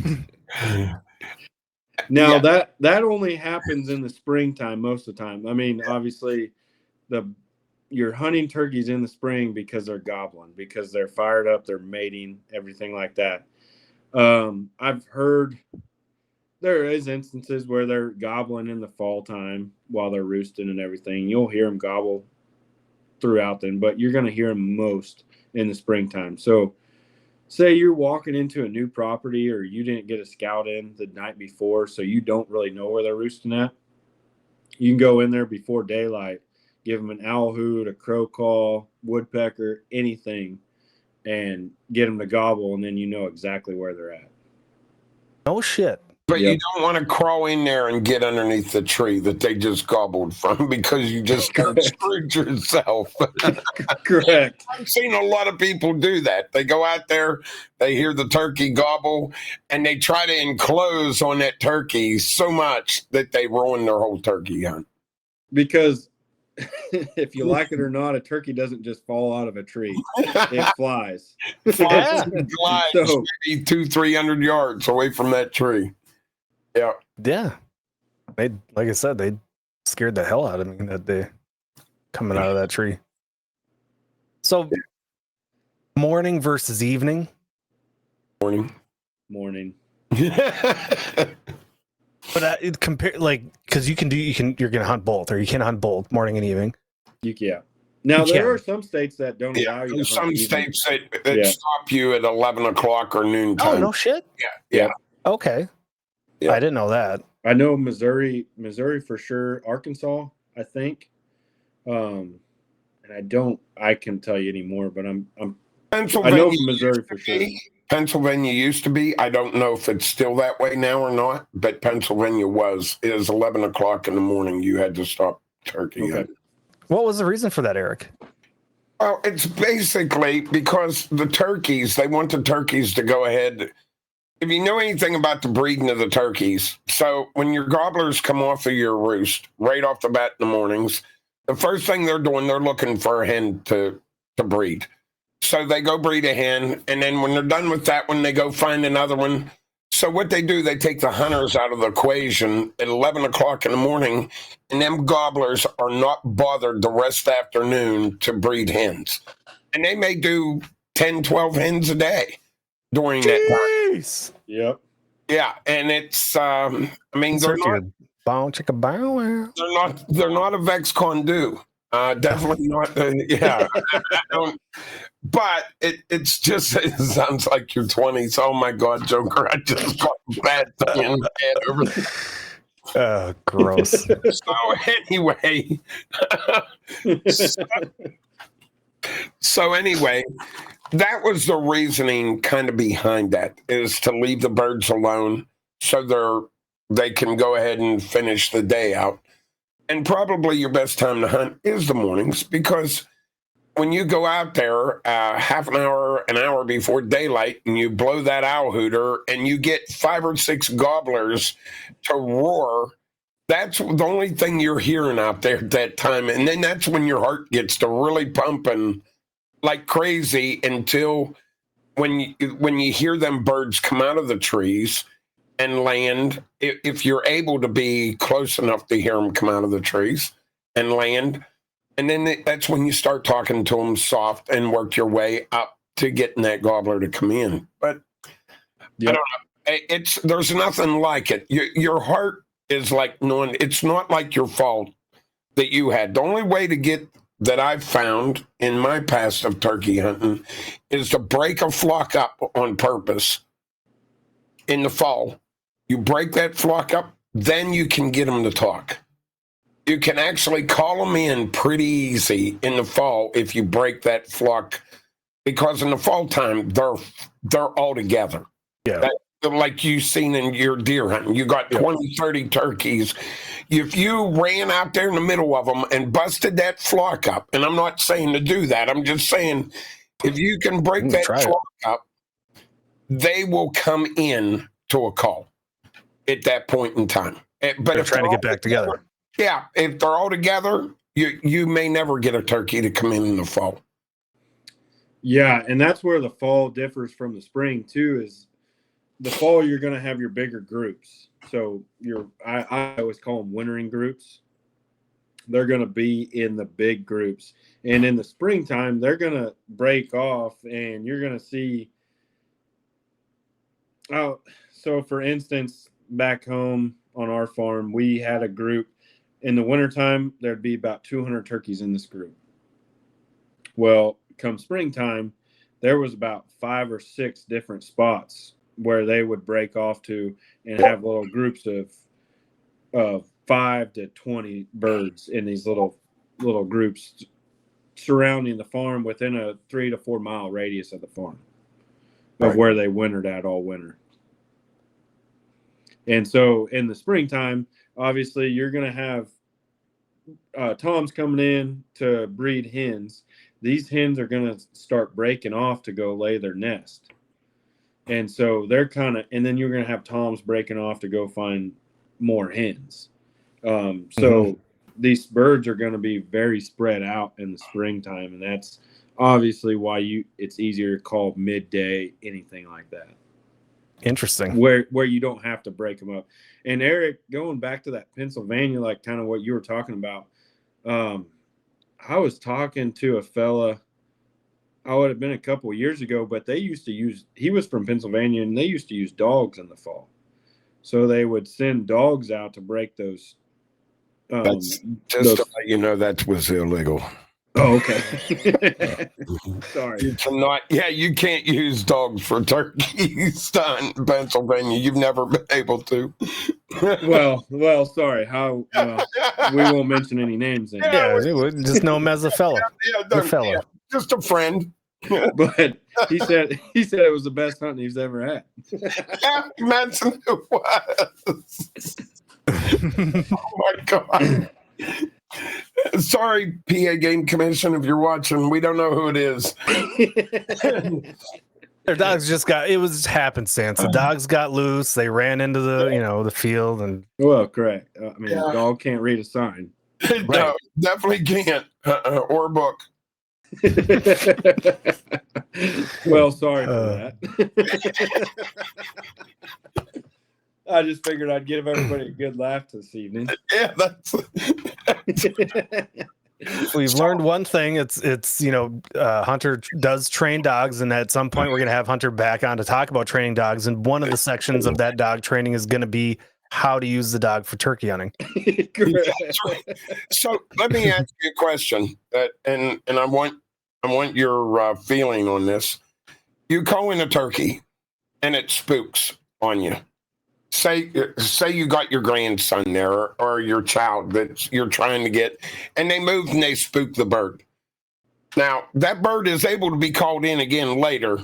Now that only happens in the springtime most of the time. I mean, obviously, you're hunting turkeys in the spring because they're gobbling, because they're fired up, they're mating, everything like that. I've heard there is instances where they're gobbling in the fall time while they're roosting and everything. You'll hear them gobble throughout then, but you're going to hear them most in the springtime. So say you're walking into a new property or you didn't get a scout in the night before, so you don't really know where they're roosting at. You can go in there before daylight, give them an owl hoot, a crow call, woodpecker, anything, and get them to gobble, and then you know exactly where they're at. Oh, shit. But you don't want to crawl in there and get underneath the tree that they just gobbled from, because you just screwed yourself. Correct. I've seen a lot of people do that. They go out there, they hear the turkey gobble, and they try to enclose on that turkey so much that they ruin their whole turkey hunt. Because if you like it or not, a turkey doesn't just fall out of a tree. It flies. Glides maybe 200-300 yards away from that tree. Yeah. Yeah. Like I said, they scared the hell out of me that day coming out of that tree. So morning versus evening. Morning. But it compare because you're gonna hunt both, or you can hunt both morning and evening. Yeah. Now there are some states that don't allow you. There's some states that stop you at 11 o'clock or noon time. Oh, no shit. Yeah. Okay. Yeah. I didn't know that. I know Missouri for sure. Arkansas, I think. And I can tell you anymore, but I know Missouri for sure. Pennsylvania used to be. I don't know if it's still that way now or not, but Pennsylvania is 11 o'clock in the morning. You had to stop turkey. Okay. What was the reason for that, Eric? Well, it's basically because the turkeys, they want the turkeys to go ahead. if you know anything about the breeding of the turkeys, so when your gobblers come off of your roost right off the bat in the mornings, the first thing they're doing, they're looking for a hen to breed. So they go breed a hen, and then when they're done with that one, they go find another one. So what they do, they take the hunters out of the equation at 11 o'clock in the morning, and them gobblers are not bothered the rest of the afternoon to breed hens. And they may do 10, 12 hens a day during that time. Jeez. Yep. Yeah, and it's I mean Insert your bow chicka bow wow. they're not a Vex Condu. Definitely not. Yeah, I don't. But it's just it sounds like your 20s. Oh my God, Joker! I just got a bad thing in my head over there. Oh, gross. So anyway, so anyway, that was the reasoning kind of behind that, is to leave the birds alone so they can go ahead and finish the day out. And probably your best time to hunt is the mornings, because when you go out there half an hour before daylight, and you blow that owl hooter and you get 5 or 6 gobblers to roar, that's the only thing you're hearing out there at that time. And then that's when your heart gets to really pumping like crazy, until when you hear them birds come out of the trees and land, if you're able to be close enough to hear them come out of the trees and land. And then that's when you start talking to them soft and work your way up to getting that gobbler to come in. But I don't know. There's nothing like it. Your heart is like knowing it's not like your fault that you had. The only way to get that I've found in my past of turkey hunting is to break a flock up on purpose in the fall. You break that flock up, then you can get them to talk. You can actually call them in pretty easy in the fall if you break that flock, because in the fall time, they're all together. Yeah. Like you've seen in your deer hunting, you got 20, 30 turkeys. If you ran out there in the middle of them and busted that flock up, and I'm not saying to do that, I'm just saying if you can break that flock up, they will come in to a call at that point in time. But if trying to get back together. Yeah, if they're all together, you may never get a turkey to come in the fall. Yeah, and that's where the fall differs from the spring too. Is the fall you're going to have your bigger groups. So I always call them wintering groups. They're going to be in the big groups, and in the springtime they're going to break off, and you're going to see. Oh, so for instance, back home on our farm, we had a group. In the wintertime, there'd be about 200 turkeys in this group. Well, come springtime, there was about 5 or 6 different spots where they would break off to and have little groups of 5 to 20 birds in these little groups surrounding the farm within a 3 to 4 mile radius of the farm of where they wintered at all winter. And so in the springtime, obviously you're going to have toms coming in to breed hens. These hens are going to start breaking off to go lay their nest. And so they're and then you're going to have toms breaking off to go find more hens. These birds are going to be very spread out in the springtime. And that's obviously why it's easier to call midday, anything like that. Interesting. Where you don't have to break them up. And Eric, going back to that Pennsylvania, like kind of what you were talking about, I was talking to a fella, I would have been a couple of years ago, but he was from Pennsylvania, and they used to use dogs in the fall. So they would send dogs out to break those. That's just to let you know that was illegal. Oh, okay. Sorry. You can't use dogs for turkeys in Pennsylvania. You've never been able to. well, sorry. We won't mention any names then. Yeah, just know him as a fella. Just a friend. But he said it was the best hunting he's ever had. Yeah, mentioned it was. Oh my God. Sorry, PA Game Commission, if you're watching, we don't know who it is. Their dogs just got, it was happenstance. The dogs got loose. They ran into the field and Well, correct. I mean, Yeah. dog can't read a sign. No, definitely can't. Or a book. Well, sorry for that. I just figured I'd give everybody a good laugh this evening. Yeah, that's. we've learned one thing. It's Hunter does train dogs, and at some point we're going to have Hunter back on to talk about training dogs. And one of the sections of that dog training is going to be how to use the dog for turkey hunting. So let me ask you a question, and I want your feeling on this. You call in a turkey, and it spooks on you. Say you got your grandson there or your child that you're trying to get, and they move and they spook the bird. Now that bird is able to be called in again later.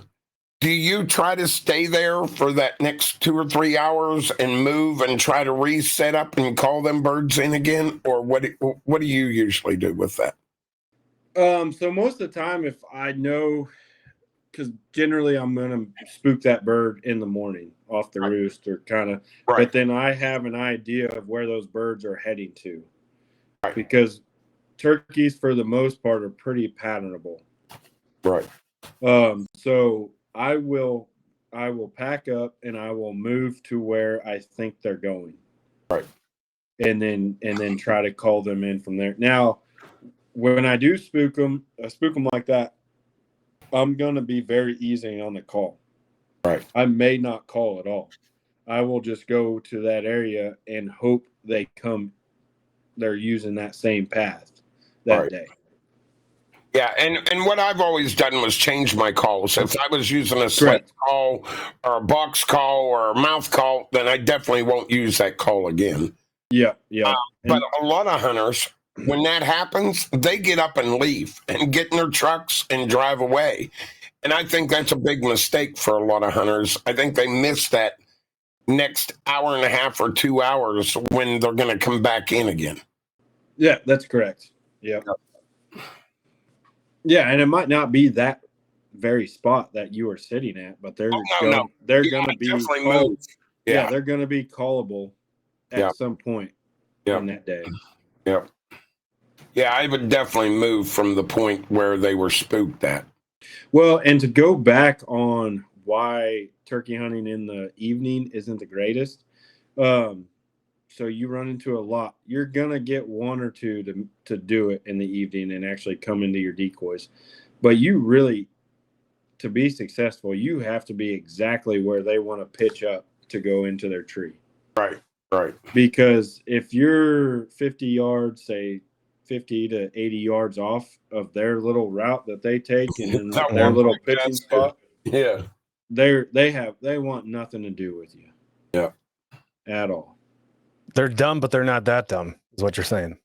Do you try to stay there for that next 2 or 3 hours and move and try to reset up and call them birds in again, or what do you usually do with that? So most of the time, if I know, because generally I'm going to spook that bird in the morning off the roost or kind of, but then I have an idea of where those birds are heading to, because turkeys for the most part are pretty patternable. Right. So I will pack up and I will move to where I think they're going. Right. And then try to call them in from there. Now, when I do spook them like that, I'm going to be very easy on the call. Right. I may not call at all. I will just go to that area and hope they're using that same path that day. Yeah, and what I've always done was change my calls. If I was using a sled call or a box call or a mouth call, then I definitely won't use that call again. Yeah. But a lot of hunters, when that happens, they get up and leave and get in their trucks and drive away. And I think that's a big mistake for a lot of hunters. I think they miss that next hour and a half or 2 hours when they're going to come back in again. Yeah, that's correct. Yep. Yeah, and it might not be that very spot that you are sitting at, but they're going to be move. Yeah, they're going to be callable at some point on that day. Yep. Yeah, I would definitely move from the point where they were spooked at. Well, and to go back on why turkey hunting in the evening isn't the greatest, so you run into a lot. You're gonna get one or two to do it in the evening and actually come into your decoys, but you really, to be successful, you have to be exactly where they want to pitch up to go into their tree. Right. Because if you're 50 yards, say 50 to 80 yards off of their little route that they take and their little pitching spot, they want nothing to do with you. Yeah. At all. They're dumb, but they're not that dumb, is what you're saying.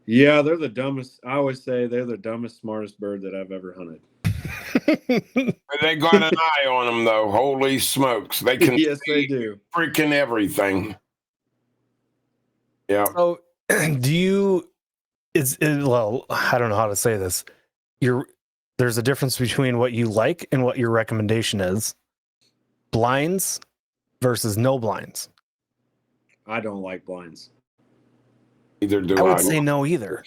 Yeah, they're the dumbest. I always say they're the dumbest, smartest bird that I've ever hunted. They got an eye on them, though. Holy smokes. They can they do. Freaking everything. Yeah. So do you, well, I don't know how to say this. There's a difference between what you like and what your recommendation is. Blinds versus no blinds. I don't like blinds. Either do I. I would say no either.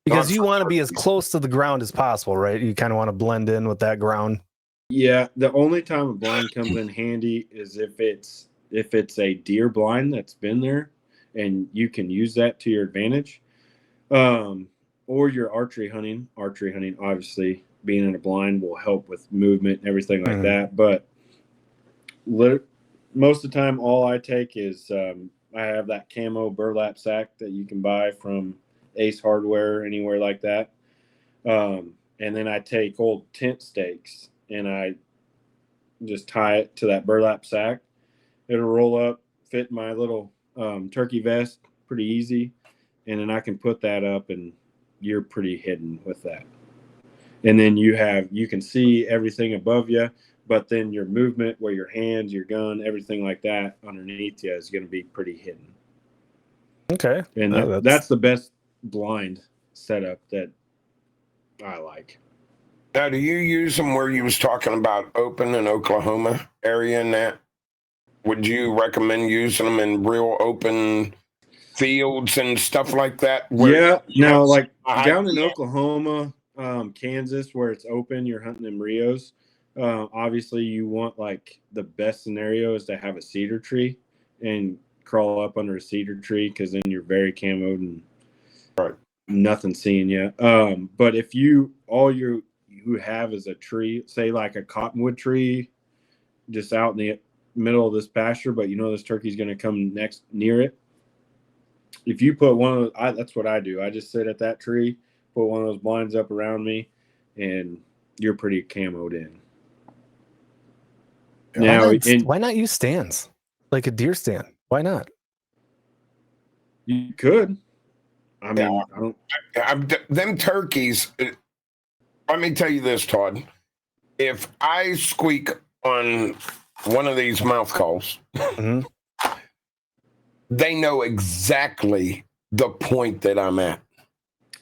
Because you want to be as close to the ground as possible, right? You kind of want to blend in with that ground. Yeah, the only time a blind comes in handy is if it's a deer blind that's been there and you can use that to your advantage. Or your archery hunting. Archery hunting, obviously, being in a blind will help with movement and everything like that. But most of the time, all I take is I have that camo burlap sack that you can buy from Ace Hardware, anywhere like that. And then I take old tent stakes and I just tie it to that burlap sack. It'll roll up, fit my little turkey vest pretty easy. And then I can put that up and you're pretty hidden with that. And then you can see everything above you, but then your movement where your hands, your gun, everything like that underneath you is going to be pretty hidden. Okay. And that's the best blind setup that I like. Now, do you use them where you was talking about open in Oklahoma area and that? Would you recommend using them in real open fields and stuff like that? Yeah. Now, like I- down in Oklahoma, Kansas, where it's open, you're hunting in Rios. Obviously, you want like the best scenario is to have a cedar tree and crawl up under a cedar tree because then you're very camoed and nothing seeing you. But if all you have is a tree, say like a cottonwood tree, just out in the middle of this pasture, but you know this turkey's going to come next near it. If you put that's what I do. I just sit at that tree, put one of those blinds up around me, and you're pretty camoed in. Now, Why not use stands like a deer stand? Why not? you could. I mean, I don't. Them turkeys. Let me tell you this, Todd. If I squeak on one of these mouth calls, they know exactly the point that I'm at.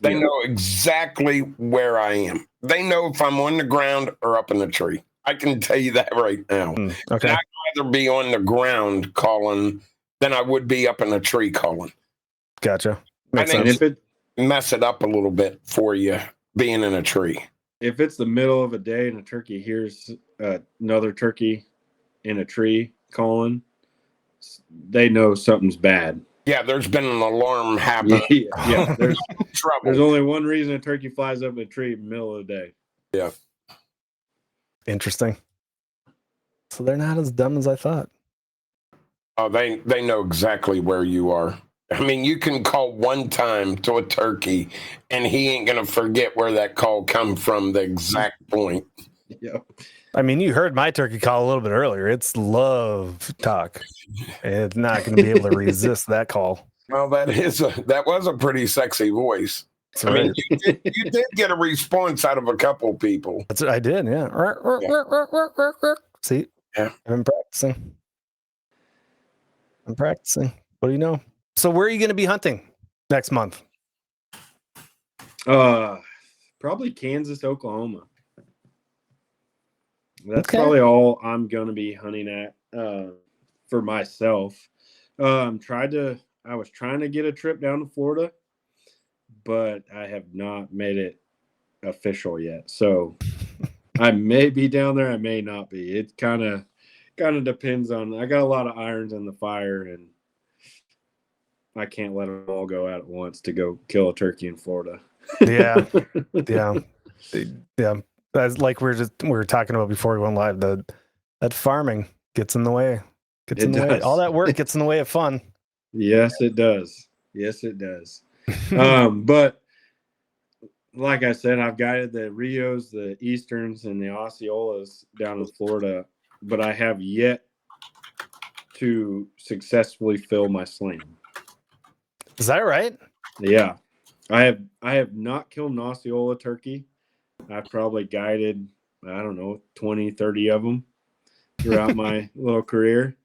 They know exactly where I am. They know if I'm on the ground or up in the tree. I can tell you that right now. Okay. And I'd rather be on the ground calling than I would be up in a tree calling. Gotcha. I Makes think sense. mess it up a little bit for you being in a tree. If it's the middle of a day and a turkey hears another turkey in a tree calling, they know something's bad. Yeah, there's been an alarm happen. Yeah. There's Trouble. only one reason a turkey flies up in a tree in the middle of the day. Yeah. Interesting. So they're not as dumb as I thought. Oh, they know exactly where you are. I mean, you can call one time to a turkey, and he ain't gonna forget where that call come from. The exact point. Yeah. I mean, you heard my turkey call a little bit earlier. It's love talk. It's not going to be able to resist that call. Well, that was a pretty sexy voice. That's I mean, right. you did get a response out of a couple people. That's what I did. Yeah. See, Yeah. I'm practicing. What do you know? So where are you going to be hunting next month? Probably Kansas, Oklahoma. That's probably all I'm going to be hunting at for myself. I was trying to get a trip down to Florida, but I have not made it official yet. So I may be down there. I may not be. It kind of depends on. I got a lot of irons in the fire, and I can't let them all go out at once to go kill a turkey in Florida. Yeah. That's like we were talking about before we went live. That farming gets in the way. All that work gets in the way of fun. Yes, it does. But like I said, I've guided the Rios, the Easterns, and the Osceolas down in Florida, but I have yet to successfully fill my sling. Is that right? Yeah. I have not killed an Osceola turkey. I've probably guided, 20, 30 of them throughout my little career.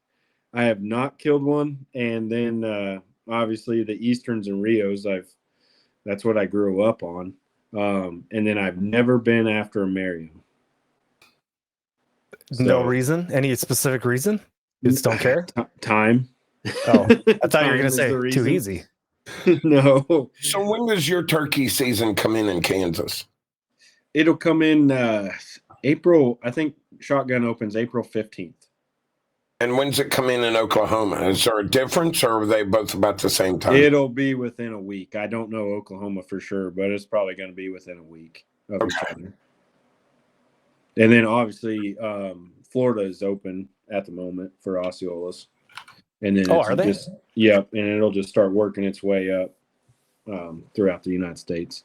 I have not killed one. And then obviously the Easterns and Rios, that's what I grew up on. And then I've never been after a Merriam. No reason? Any specific reason? You just don't care? Time. Oh, I thought you were going to say too easy. No. So when does your turkey season come in Kansas? It'll come in April. I think shotgun opens April 15th. And when's it come in Oklahoma? Is there a difference, or are they both about the same time? It'll be within a week. I don't know Oklahoma for sure, but it's probably going to be within a week of each other. And then obviously Florida is open at the moment for Osceolas. And then are they? And it'll just start working its way up throughout the United States.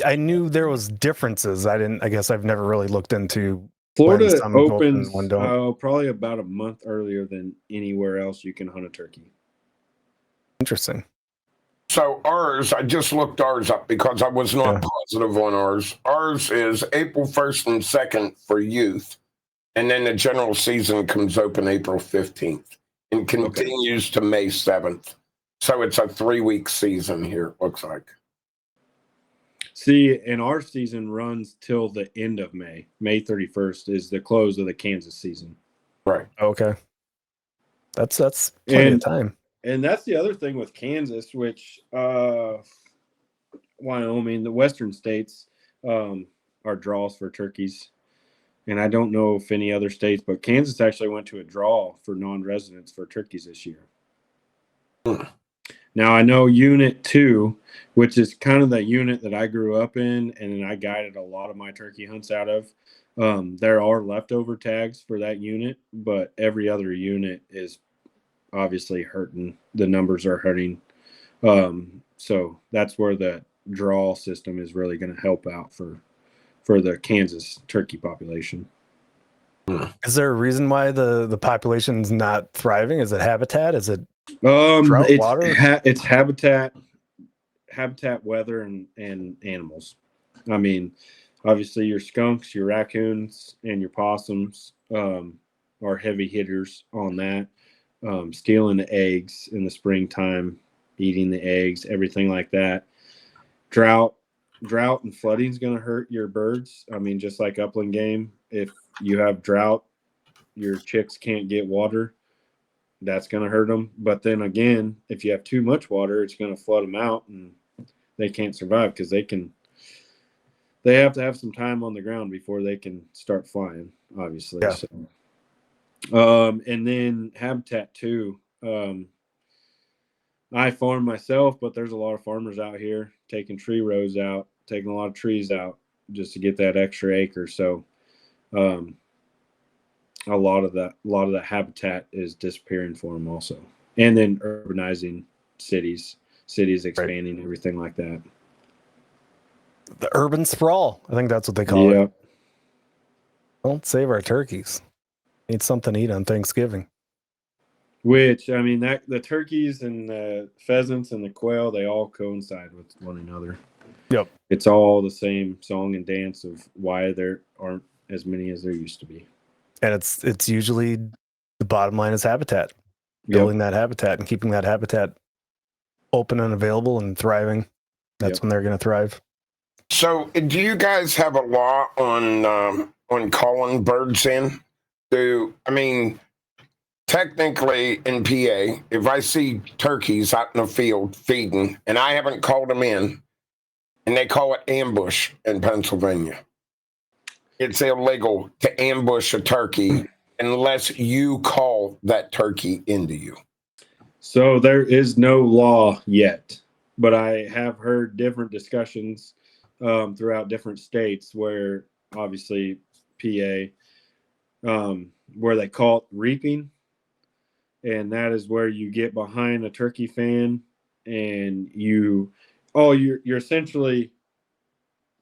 I knew there was differences. I guess I've never really looked into Florida some opens open, one don't. Probably about a month earlier than anywhere else you can hunt a turkey. Interesting. So ours, I just looked ours up because I was not positive on ours. Ours is April 1st and 2nd for youth. And then the general season comes open April 15th and continues to May 7th. So it's a 3-week season here, it looks like. See, and our season runs till the end of May. May 31st is the close of the Kansas season. Right. Okay. That's plenty And of time. and that's the other thing with Kansas, which Wyoming, the western states are draws for turkeys. And I don't know if any other states, but Kansas actually went to a draw for non-residents for turkeys this year. Now, I know Unit 2, which is kind of the unit that I grew up in and then I guided a lot of my turkey hunts out of. There are leftover tags for that unit, but every other unit is obviously hurting. The numbers are hurting. So that's where the draw system is really going to help out for the Kansas turkey population. Is there a reason why the population's not thriving? Is it habitat? Is it drought, It's water? it's habitat, weather, and animals. I mean, obviously your skunks, your raccoons, and your possums are heavy hitters on that. Stealing the eggs in the springtime, eating the eggs, everything like that. Drought and flooding is going to hurt your birds. I mean, just like upland game, if you have drought, your chicks can't get water. That's going to hurt them. But then again, if you have too much water, it's going to flood them out and they can't survive because they have to have some time on the ground before they can start flying, obviously. Yeah. So, and then habitat too. I farm myself, but there's a lot of farmers out here taking tree rows out, taking a lot of trees out just to get that extra acre. So, a lot of that habitat is disappearing for them also. And then urbanizing cities expanding, right. Everything like that. The urban sprawl. I think that's what they call Yeah. it. Don't save our turkeys. Need something to eat on Thanksgiving. Which, I mean, that the turkeys and the pheasants and the quail, they all coincide with one another. Yep. It's all the same song and dance of why there aren't as many as there used to be. And it's usually the bottom line is habitat. Building that habitat and keeping that habitat open and available and thriving. That's when they're going to thrive. So, do you guys have a law on calling birds in? Technically in PA, if I see turkeys out in the field feeding and I haven't called them in, and they call it ambush in Pennsylvania, it's illegal to ambush a turkey unless you call that turkey into you. So there is no law yet, but I have heard different discussions throughout different states where obviously PA, where they call it reaping. And that is where you get behind a turkey fan and you're essentially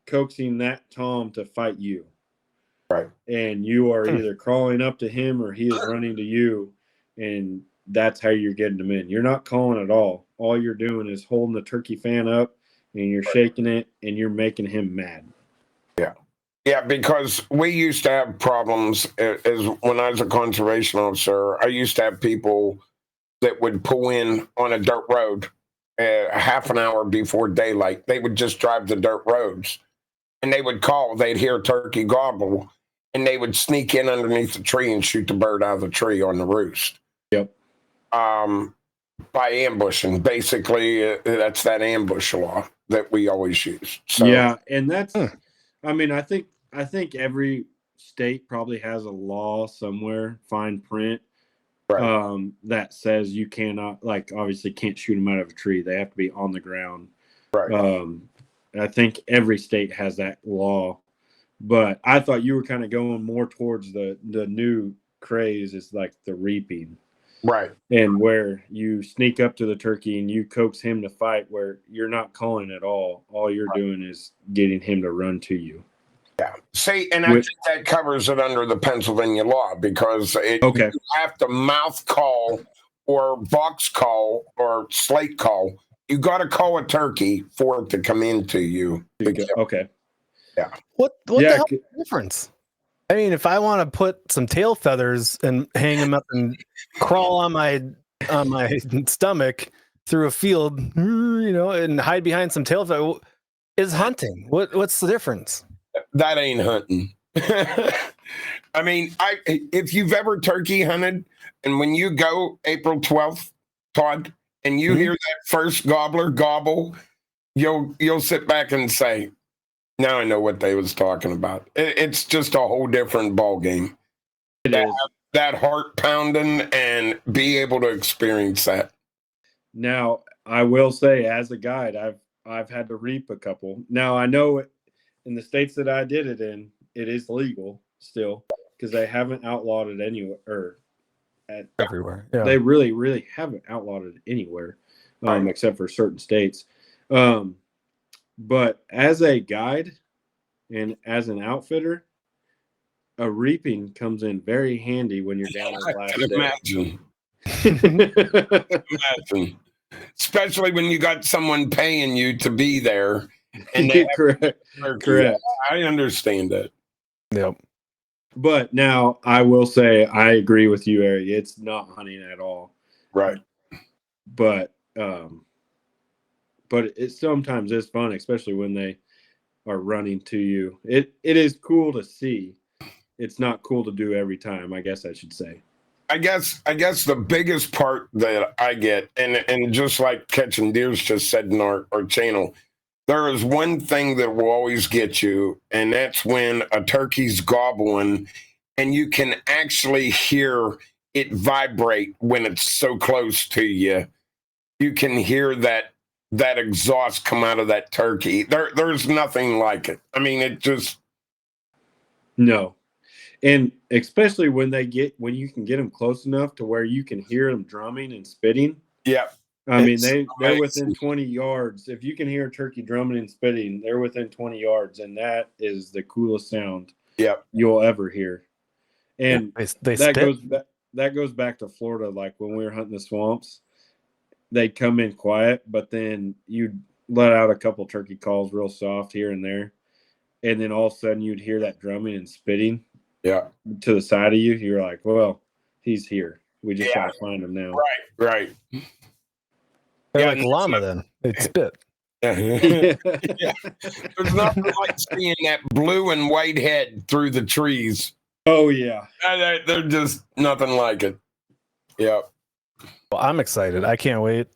coaxing that tom to fight you. Right. And you are either crawling up to him or he is running to you. And that's how you're getting them in. You're not calling at all. All you're doing is holding the turkey fan up and you're shaking it and you're making him mad. Yeah. Yeah, because we used to have problems as when I was a conservation officer. I used to have people that would pull in on a dirt road half an hour before daylight. They would just drive the dirt roads and they would call. They'd hear turkey gobble and they would sneak in underneath the tree and shoot the bird out of the tree on the roost. Yep. By ambushing. Basically, that's that ambush law that we always use. So, yeah, and that's I mean, I think every state probably has a law somewhere, fine print, right. That says you cannot, like, obviously can't shoot them out of a tree. They have to be on the ground. Right. I think every state has that law, but I thought you were kind of going more towards the new craze is like the reaping. Right. And where you sneak up to the turkey and you coax him to fight, where you're not calling at all. All you're doing is getting him to run to you. Yeah. See, and I think that covers it under the Pennsylvania law because you have to mouth call or box call or slate call. You got to call a turkey for it to come into you. Okay. Yeah. What the hell is the difference? I mean, if I want to put some tail feathers and hang them up and crawl on my stomach through a field, and hide behind some tail feathers, is hunting. What's the difference? That ain't hunting. I mean, if you've ever turkey hunted, and when you go April 12th, Todd, and you hear that first gobbler gobble, you'll sit back and say, now I know what they was talking about. It's just a whole different ball game. It is. That heart pounding and be able to experience that. Now, I will say, as a guide, I've had to reap a couple. Now, I know in the states that I did it in, it is legal still because they haven't outlawed it anywhere. Or Everywhere. Yeah. They really, really haven't outlawed it anywhere, except for certain states. But as a guide and as an outfitter, a reaping comes in very handy when you're down the last day. Imagine. Especially when you got someone paying you to be there. And they Correct. I understand that. Yep. But now I will say I agree with you, Eric. It's not hunting at all. Right. But it sometimes is fun, especially when they are running to you. It is cool to see. It's not cool to do every time, I guess I should say. I guess the biggest part that I get, and just like Catching Deers just said in our channel, there is one thing that will always get you, and that's when a turkey's gobbling and you can actually hear it vibrate when it's so close to you. You can hear that exhaust come out of that turkey. There's nothing like it. I mean, it just... No. And especially when you can get them close enough to where you can hear them drumming and spitting. Yeah. I mean, they're within 20 yards. If you can hear a turkey drumming and spitting, they're within 20 yards, and that is the coolest sound you'll ever hear. And that goes back to Florida, like when we were hunting the swamps. They'd come in quiet, but then you'd let out a couple turkey calls real soft here and there, and then all of a sudden you'd hear that drumming and spitting to the side of you. You're like, well, he's here. We just gotta find him now. Right. They're like llama then. They spit. Yeah. There's nothing like seeing that blue and white head through the trees. Oh, yeah. They're just nothing like it. Yeah. Well, I'm excited. I can't wait.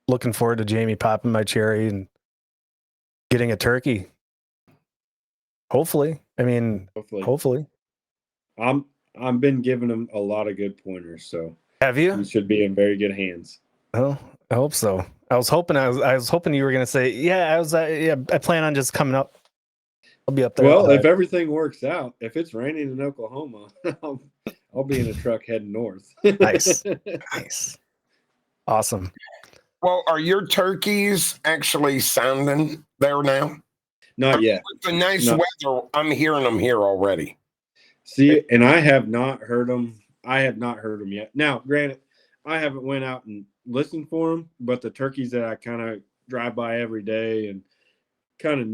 Looking forward to Jamie popping my cherry and getting a turkey. Hopefully. I mean, hopefully. I've been giving him a lot of good pointers, so have you? He should be in very good hands. Oh, I hope so. I was hoping you were gonna say, I plan on just coming up. I'll be up there. Well, if everything works out, if it's raining in Oklahoma, I'll be in a truck heading north. Nice. Awesome. Well, are your turkeys actually sounding there now? Not yet. With the nice weather, I'm hearing them here already. See, and I have not heard them. I have not heard them yet. Now, granted, I haven't went out and listened for them, but the turkeys that I kind of drive by every day and kind of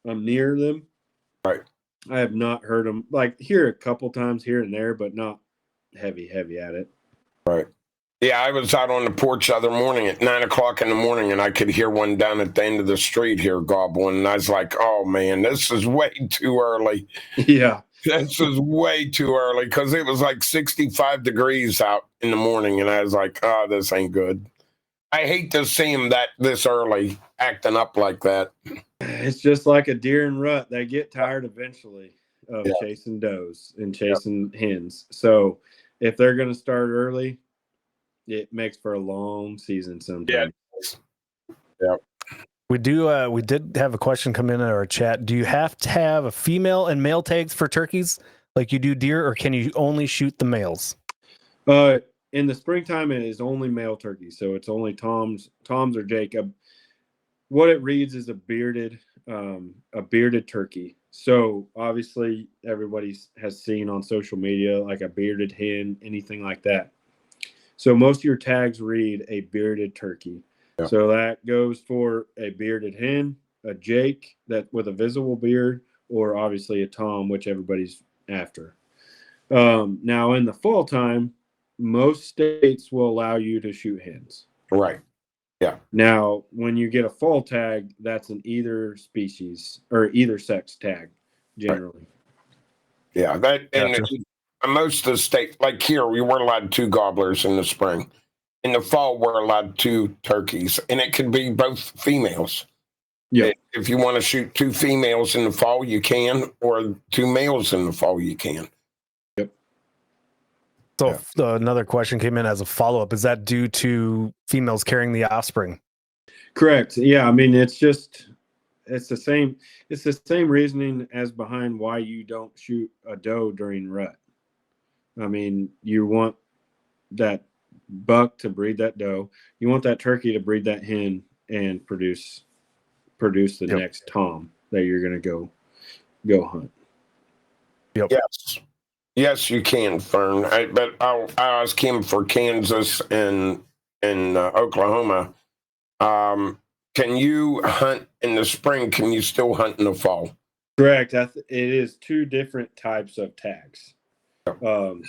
I'm near them. Right. I have not heard them, like, hear a couple times here and there, but not heavy at it. Right. Yeah, I was out on the porch the other morning at 9 o'clock in the morning, and I could hear one down at the end of the street here gobbling. And I was like, oh, man, this is way too early. Yeah. This is way too early because it was like 65 degrees out in the morning. And I was like, oh, this ain't good. I hate to see them this early acting up like that. It's just like a deer in rut. They get tired eventually of chasing does and chasing hens. So if they're going to start early, it makes for a long season sometimes. Yeah. We did have a question come in our chat. Do you have to have a female and male tags for turkeys like you do deer, or can you only shoot the males? In the springtime, it is only male turkeys. So it's only Tom's or Jacob. What it reads is a bearded turkey. So obviously everybody has seen on social media, like a bearded hen, anything like that. So most of your tags read a bearded turkey. Yeah. So that goes for a bearded hen, a Jake that with a visible beard, or obviously a Tom, which everybody's after. Now in the fall time, most states will allow you to shoot hens. Right. Yeah. Now, when you get a fall tag, that's an either species or either sex tag, generally. Yeah, that and Gotcha. most of the state, like here, we were allowed 2 gobblers in the spring. In the fall, we're allowed 2 turkeys, and it could be both females. Yeah. If you want to shoot 2 females in the fall, you can, or 2 males in the fall, you can. So another question came in as a follow-up. Is that due to females carrying the offspring? Correct. Yeah, I mean it's the same reasoning as behind why you don't shoot a doe during rut. I mean, you want that buck to breed that doe. You want that turkey to breed that hen and produce the next tom that you're going to go hunt. Yep. Yes, you can, Fern. But I asked him for Kansas and Oklahoma. Can you hunt in the spring? Can you still hunt in the fall? Correct. It is 2 different types of tags.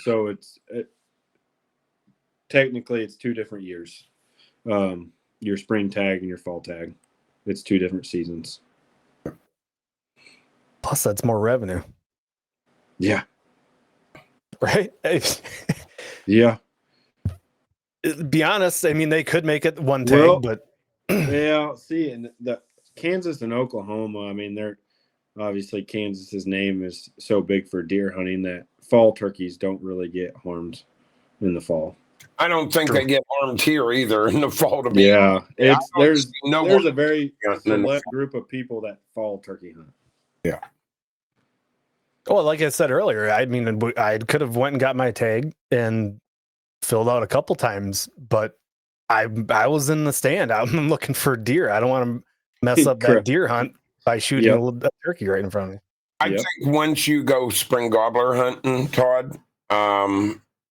So technically it's 2 different years. Your spring tag and your fall tag. It's 2 different seasons. Plus, that's more revenue, Yeah. right? Yeah. Be honest. I mean, they could make it one tag, but yeah. See, and the Kansas and Oklahoma. I mean, they're obviously Kansas's name is so big for deer hunting that fall turkeys don't really get harmed in the fall. I don't think they get harmed here either in the fall. To be Yeah, there's one a very select group of people that fall turkey hunt. Yeah. well, like I said earlier, I mean, I could have went and got my tag and filled out a couple times, but I was in the stand. I'm looking for deer. I don't want to mess up that deer hunt by shooting a turkey right in front of me. I think once you go spring gobbler hunting, Todd,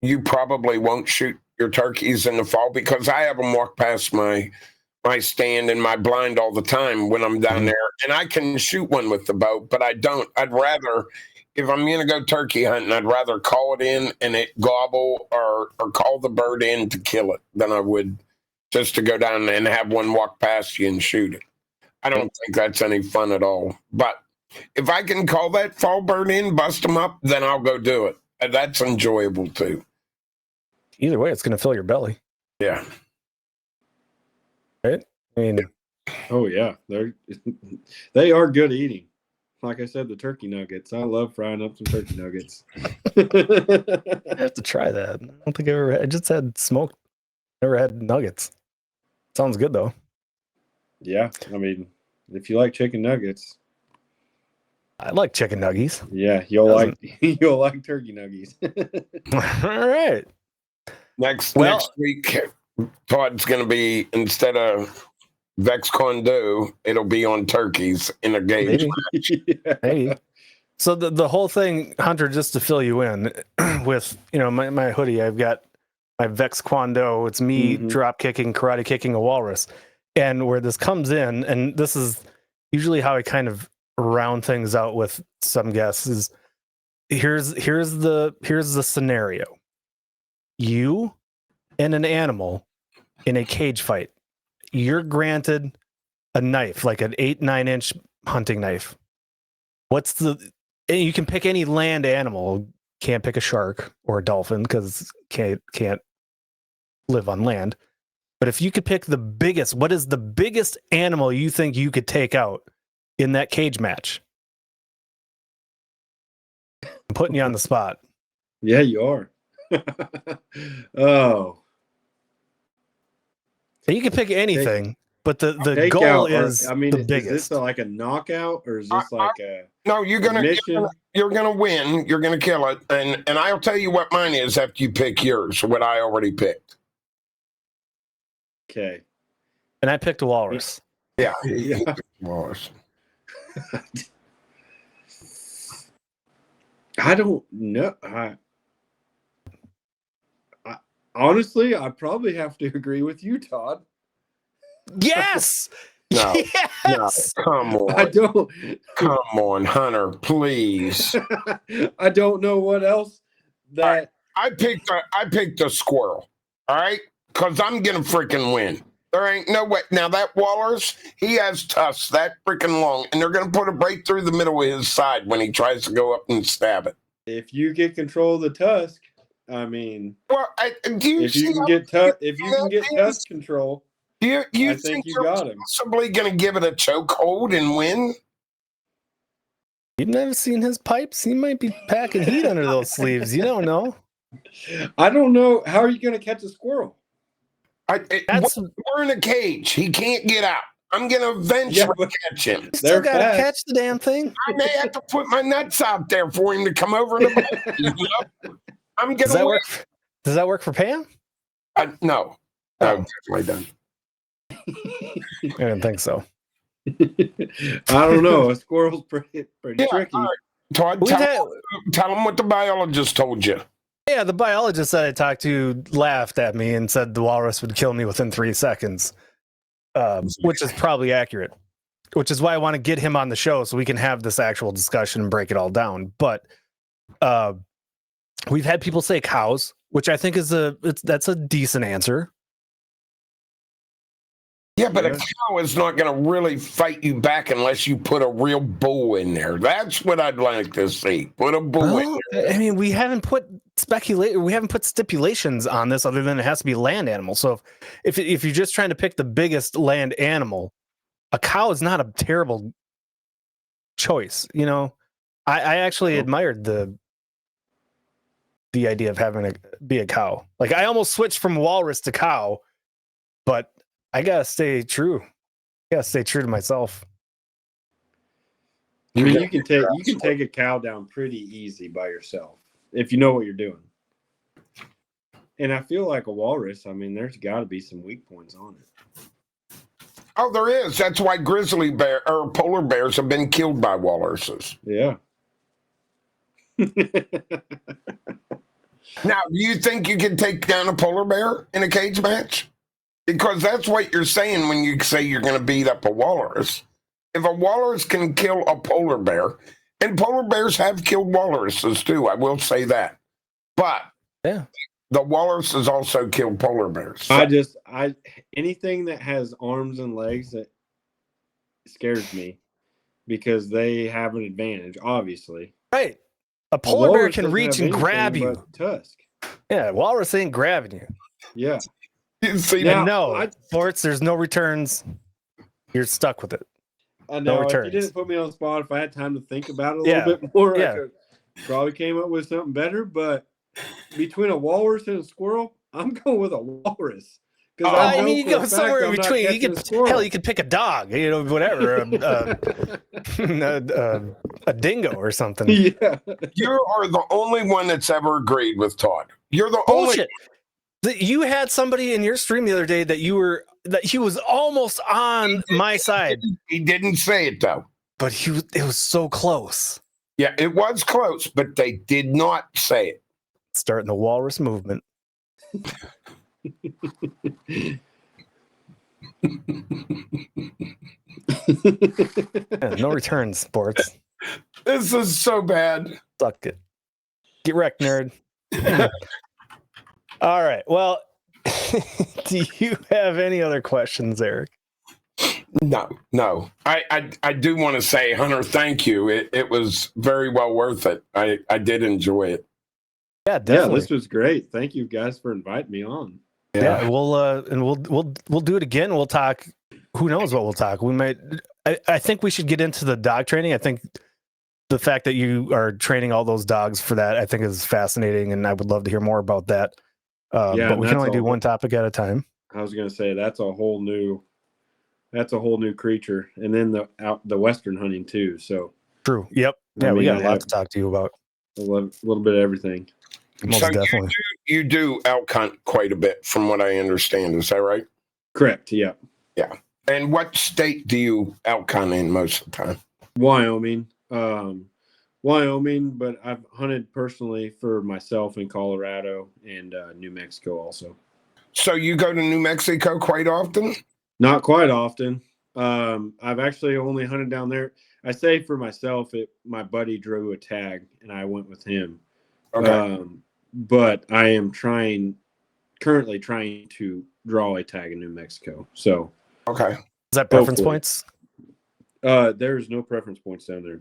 you probably won't shoot your turkeys in the fall because I have them walk past my stand and my blind all the time when I'm down there, and I can shoot one with the bow, but I don't. I'd rather, if I'm going to go turkey hunting, I'd rather call it in and it gobble or call the bird in to kill it than I would just to go down and have one walk past you and shoot it. I don't think that's any fun at all. But if I can call that fall bird in, bust them up, then I'll go do it. And that's enjoyable too. Either way, it's going to fill your belly. Yeah. Right? I mean, oh yeah, they are good eating. Like I said, the turkey nuggets. I love frying up some turkey nuggets. I have to try that. I don't think I just had smoked. Never had nuggets. Sounds good though. Yeah, I mean, if you like chicken nuggets, I like chicken nuggies. Yeah, you'll like turkey nuggies. All right. Next week, Todd's going to be, instead of Vex Condo, it'll be on turkeys in a gauge. Hey. So the whole thing, Hunter, just to fill you in with, my hoodie, I've got my Vex Kwando. It's me drop kicking, karate kicking a walrus. And where this comes in, and this is usually how I kind of round things out with some guests, is here's the scenario. You and an animal in a cage fight. You're granted a knife, like an 8-9 inch hunting knife. You can pick any land animal. Can't pick a shark or a dolphin because can't live on land. But if you could pick the biggest, what is the biggest animal you think you could take out in that cage match? I'm putting you on the spot. Yeah, you are. Oh. You can pick anything, but the goal is the biggest. Is this like a knockout or is this like a No, you're gonna win. You're gonna kill it, and I'll tell you what mine is after you pick yours. What I already picked. Okay. And I picked a walrus. Yeah. Walrus. I don't know. Honestly, I probably have to agree with you, Todd. Yes. No, yes. No, come on. I don't. Come on, Hunter, please. I don't know what else that I picked a squirrel. All right, because I'm gonna freaking win. There ain't no way. Now that walrus, he has tusks that freaking long, and they're gonna put it right through the middle of his side when he tries to go up and stab it. If you get control of the tusk, I mean, Well, do you if you see can how get if you can get that is? tusk control, you I think think you you're got him. possibly gonna give it a chokehold and win? You've never seen his pipes? He might be packing heat under those sleeves. You don't know. I don't know. How are you going to catch a squirrel? We're in a cage. He can't get out. I'm gonna eventually catch him. You still They're gotta fast. catch the damn thing. I may have to put my nuts out there for him to come over the boat. You know? I'm Does gonna that win. work? Does that work for Pam? No, Oh. definitely done. I didn't think so. I don't know. A squirrel's pretty Yeah, tricky. all right. Todd, We've tell him what the biologist told you. Yeah, the biologist that I talked to laughed at me and said the walrus would kill me within 3 seconds, which is probably accurate. Which is why I want to get him on the show so we can have this actual discussion and break it all down. But we've had people say cows, which I think is that's a decent answer. Yeah, but Yeah. a cow is not going to really fight you back unless you put a real bull in there. That's what I'd like to see. Put a bull in Well, there. I mean, we haven't put stipulations on this other than it has to be a land animal. So if you're just trying to pick the biggest land animal, a cow is not a terrible choice. You know, I actually admired the idea of having be a cow. Like I almost switched from walrus to cow, but I gotta stay true. I gotta stay true to myself. I mean, you can take a cow down pretty easy by yourself if you know what you're doing. And I feel like a walrus. I mean, there's got to be some weak points on it. Oh, there is. That's why grizzly bear or polar bears have been killed by walruses. Yeah. Now, do you think you can take down a polar bear in a cage match? Because that's what you're saying when you say you're going to beat up a walrus. If a walrus can kill a polar bear, and polar bears have killed walruses too, I will say that. But Yeah. the walruses also killed polar bears. So, Anything that has arms and legs that scares me because they have an advantage, obviously. Right. A polar bear walrus can doesn't reach have and grab anything you. but tusk. Yeah, walrus ain't grabbing you. Yeah. you see, Now, And no, I- sports, there's no returns. You're stuck with it. I No know. If you returns. didn't put me on the spot, if I had time to think about it a Yeah. little bit more, Yeah. I could probably came up with something better. But between a walrus and a squirrel, I'm going with a walrus. Because I mean, you go somewhere in between. You could pick a dog, you know, whatever, a dingo or something. Yeah. you are the only one that's ever agreed with Todd. You're the only. Bullshit. You had somebody in your stream the other day that he was almost on my side, He didn't say it though. but it was so close. Yeah, it was close, but they did not say it. Starting the walrus movement. Yeah, no returns, sports. This is so bad. Suck it. Get wrecked, nerd. All right. Well, do you have any other questions, Eric? No. I do want to say, Hunter, thank you. It was very well worth it. I did enjoy it. Yeah, Yeah, definitely. this was great. Thank you guys for inviting me on. Yeah, we'll do it again. We'll talk. Who knows what we'll talk? We might. I think we should get into the dog training. I think the fact that you are training all those dogs for that, I think, is fascinating, and I would love to hear more about that. Yeah, but we can that's only do all. one topic at a time. I was going to say that's a whole new creature, and then the western hunting too. So True. Yep. Yeah, we got a lot to talk to you about. a little bit of everything. Most So definitely. you do elk hunt quite a bit, from what I understand. Is that right? Correct. Yeah. And what state do you elk hunt in most of the time? Wyoming. Wyoming, but I've hunted personally for myself in Colorado and New Mexico also. So you go to New Mexico quite often? Not quite often. I've actually only hunted down there. I say for myself, my buddy drew a tag and I went with him. Okay. But I am currently trying to draw a tag in New Mexico. So Okay. Is that preference Hopefully. points? there's no preference points down there.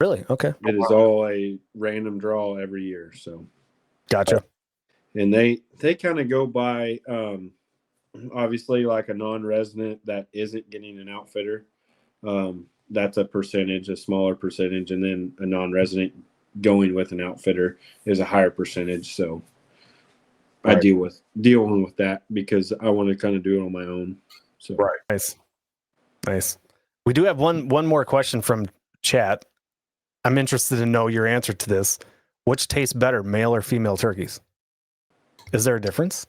Really? Okay. It is all a random draw every year. So, Gotcha. and they kind of go by obviously like a non-resident that isn't getting an outfitter. That's a percentage, a smaller percentage, and then a non-resident going with an outfitter is a higher percentage. So I Right. dealing with that because I want to kind of do it on my own. So Right. Nice. We do have one more question from chat. I'm interested to know your answer to this. Which tastes better, male or female turkeys? Is there a difference?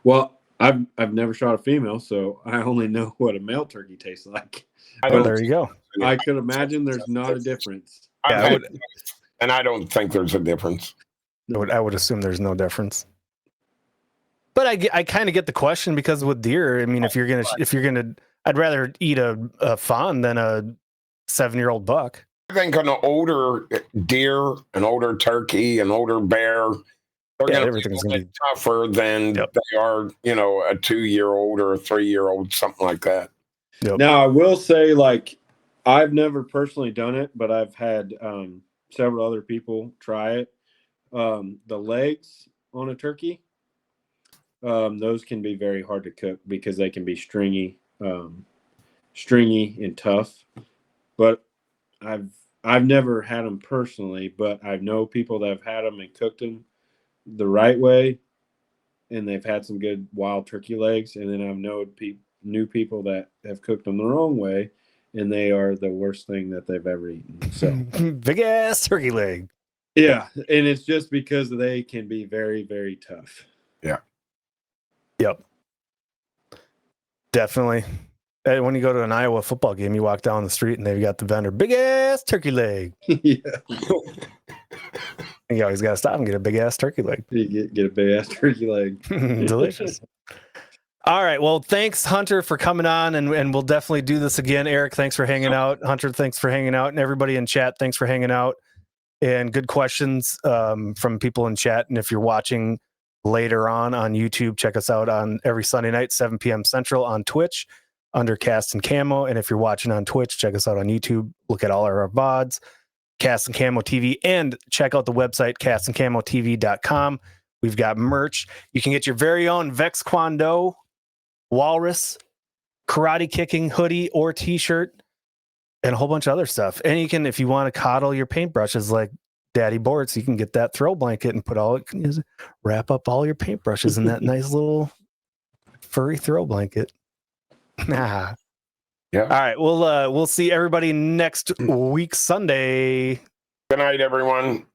well, I've never shot a female, so I only know what a male turkey tastes like. I Oh, don't, there you go. I could imagine there's not a difference. I've Yeah, I had- would- and I don't think there's a difference. I would assume there's no difference. But I kind of get the question because with deer, I mean, if you're gonna, I'd rather eat a fawn than a 7-year-old buck. I think an older deer, an older turkey, an older bear, they're Yeah, going to be a everything's little gonna bit tougher than Yep. they are, a 2-year-old or a 3-year-old, something like that. Yep. Now, I will say, like, I've never personally done it, but I've had several other people try it. The legs on a turkey, those can be very hard to cook because they can be stringy and tough. But I've never had them personally, but I know people that have had them and cooked them the right way, and they've had some good wild turkey legs. And then I've new people that have cooked them the wrong way, and they are the worst thing that they've ever eaten. So Big ass turkey leg. yeah, and it's just because they can be very, very tough. Yep. Definitely. When you go to an Iowa football game, you walk down the street and they've got the vendor, big ass turkey leg. Yeah, And you always got to stop and get a big ass turkey leg. you get a big ass turkey leg. Delicious. All right. Well, thanks, Hunter, for coming on, and we'll definitely do this again. Eric, thanks for hanging out. Hunter, thanks for hanging out. And everybody in chat, thanks for hanging out. And good questions from people in chat. And if you're watching later on YouTube, check us out on every Sunday night, 7 p.m. Central on Twitch under Cast and Camo. And if you're watching on Twitch, check us out on YouTube. Look at all our VODs, Cast and Camo TV, and check out the website, castandcamotv.com. We've got merch. You can get your very own Vex Kwon Walrus karate kicking hoodie or t-shirt and a whole bunch of other stuff. And you can, if you want to coddle your paintbrushes like Daddy Bortz, you can get that throw blanket and wrap up all your paintbrushes in that nice little furry throw blanket. Nah. Yeah. All right. We'll see everybody next week Sunday. Good night, everyone.